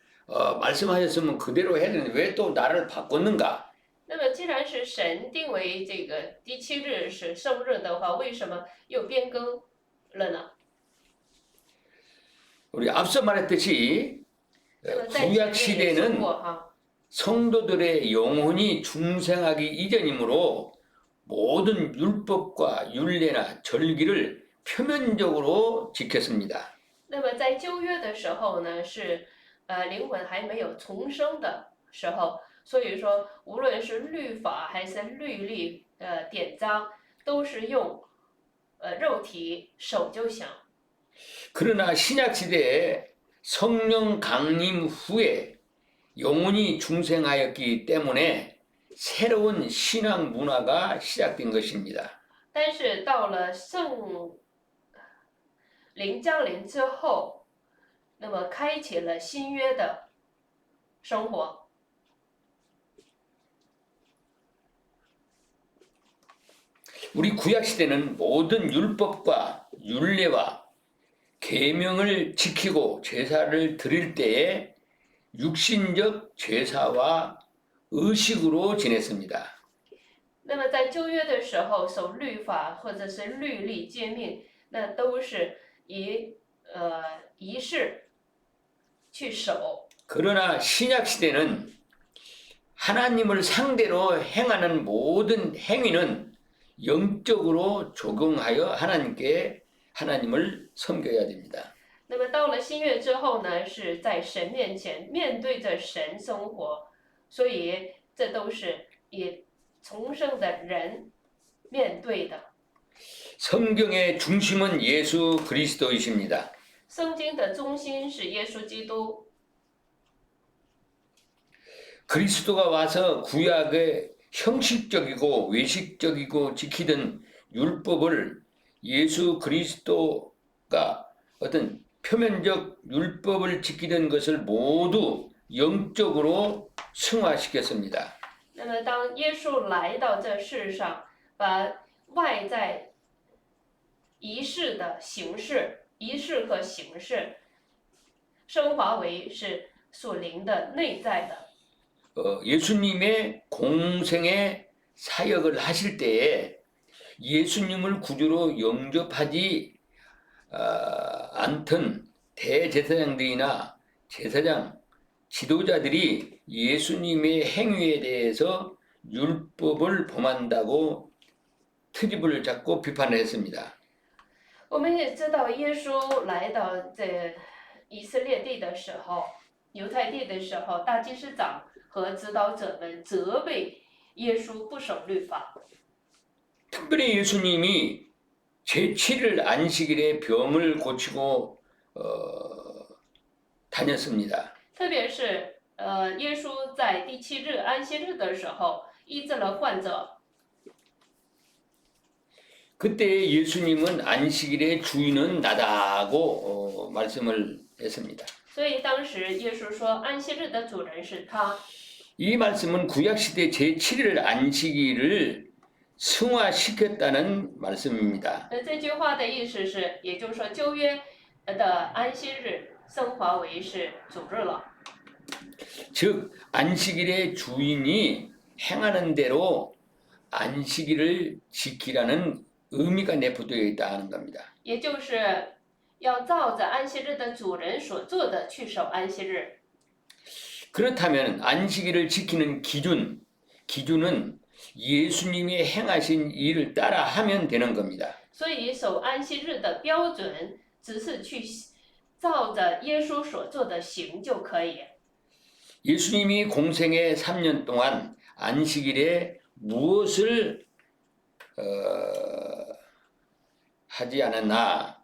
말씀하셨으면 그대로 해야 되는데 왜 또 나를 바꿨는가? 那么既然是神定为这个第7日是圣日的话，为什么又变更了呢？ 우리 앞서 말했듯이 那么在前 구약 面也说 시대는 过哈， 성도들의 영혼이 중생하기 이전이므로 모든 율법과 율례나 절기를 표면적으로 지켰습니다. 那么在旧约的时候呢，是灵魂还没有重生的时候，所以说无论是律法还是律例典章，都是用肉体守就行。 그러나 신약 시대에 성령 강림 후에 영혼이 중생하였기 때문에 새로운 신앙 문화가 시작된 것입니다. 但是到了圣灵降临之后，那么开启了新约的生活。 우리 구약 시대는 모든 율법과 율례와 계명을 지키고 제사를 드릴 때에 육신적 제사와 의식으로 지냈습니다. 那么在旧约的时候，守律法或者是律例诫命，那都是以仪式去守。 그러나 신약 시대는 하나님을 상대로 행하는 모든 행위는 영적으로 적용하여 하나님을 섬겨야 됩니다. 那么到了新约之后呢，是在神面前面对着神生活，所以这都是以重生的人面对的。 성경의 중심은 예수 그리스도이십니다. 圣经的中心是耶稣基督。 그리스도가 와서 구약의 형식적이고 외식적이고 지키던 율법을 예수 그리스도가 어떤 표면적 율법을 지키던 것을 모두 영적으로 승화시켰습니다. 那么当耶稣来到这世上，把外在仪式的形式、仪式和形式升华为是属灵的、内在的。 예수님의 공생의 사역을 하실 때에 예수님을 구주로 영접하지 않던 대제사장들이나 제사장, 지도자들이 예수님의 행위에 대해서 율법을 범한다고 트집을 잡고 비판을 했습니다. 我们也知道，耶稣来到这以色列地的时候，犹太地的时候，大祭司长和指导者们责备耶稣不守律法。 특별히 예수님이 제7일 안식일에 병을 고치고 다녔습니다. 特别是耶稣在第7日安息日的时候医治了患者。 그때 예수님은 안식일의 주인은 나다고 말씀을 했습니다. 所以当时耶稣说，安息日的主人是他。 이 말씀은 구약시대 제7일 안식일을 승화시켰다는 말씀입니다. 这句话的意思是，也就是说旧约的安息日升华为是主日了。 즉 안식일의 주인이 행하는 대로 안식일을 지키라는 의미가 내포되어 있다는 겁니다. 也就是要照着安息日的主人所做的去守安息日。 그렇다면 안식일을 지키는 기준은 예수님이 행하신 일을 따라 하면 되는 겁니다. 所以守安息日的标准只是去照着耶稣所做的行就可以。 예수님이 공생의 3년 동안 안식일에 무엇을 하지 않았나?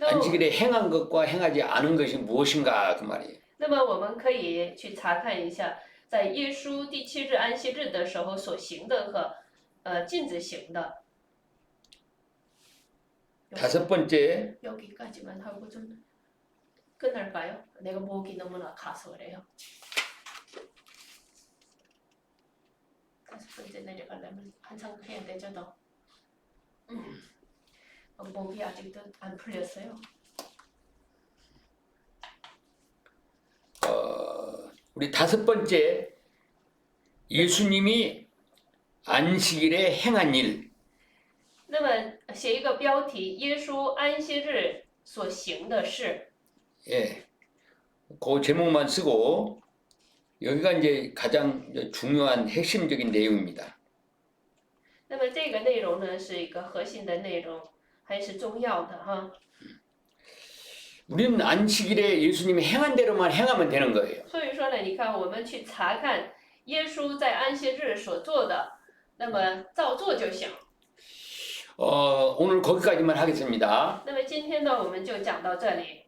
안식일에 행한 것과 행하지 않은 것이 무엇인가 그 말이에요. 那么我们可以去查看一下，在耶稣第7日安息日的时候所行的和禁止行的。 다섯 번째, 여기까지만 하고 좀 끝날까요? 내가 목이 너무나 가서 그래요. 다섯 번째 내려가려면 한참 해야 되죠, 너. 목이 아직도 안 풀렸어요. 우리 다섯 번째, 예수님이 안식일에 행한 일. 那么写一个标题：耶稣安息日所行的事。 예, 그 제목만 쓰고 여기가 이제 가장 중요한 핵심적인 내용입니다. 那么这个内容呢，是一个核心的内容，还是重要的哈。 우리는 안식일에 예수님이 행한 대로만 행하면 되는 거예요. 所以说呢，你看我们去查看耶稣在安息日所做的，那么照做就行。 오늘 거기까지만 하겠습니다. 那么今天呢，我们就讲到这里。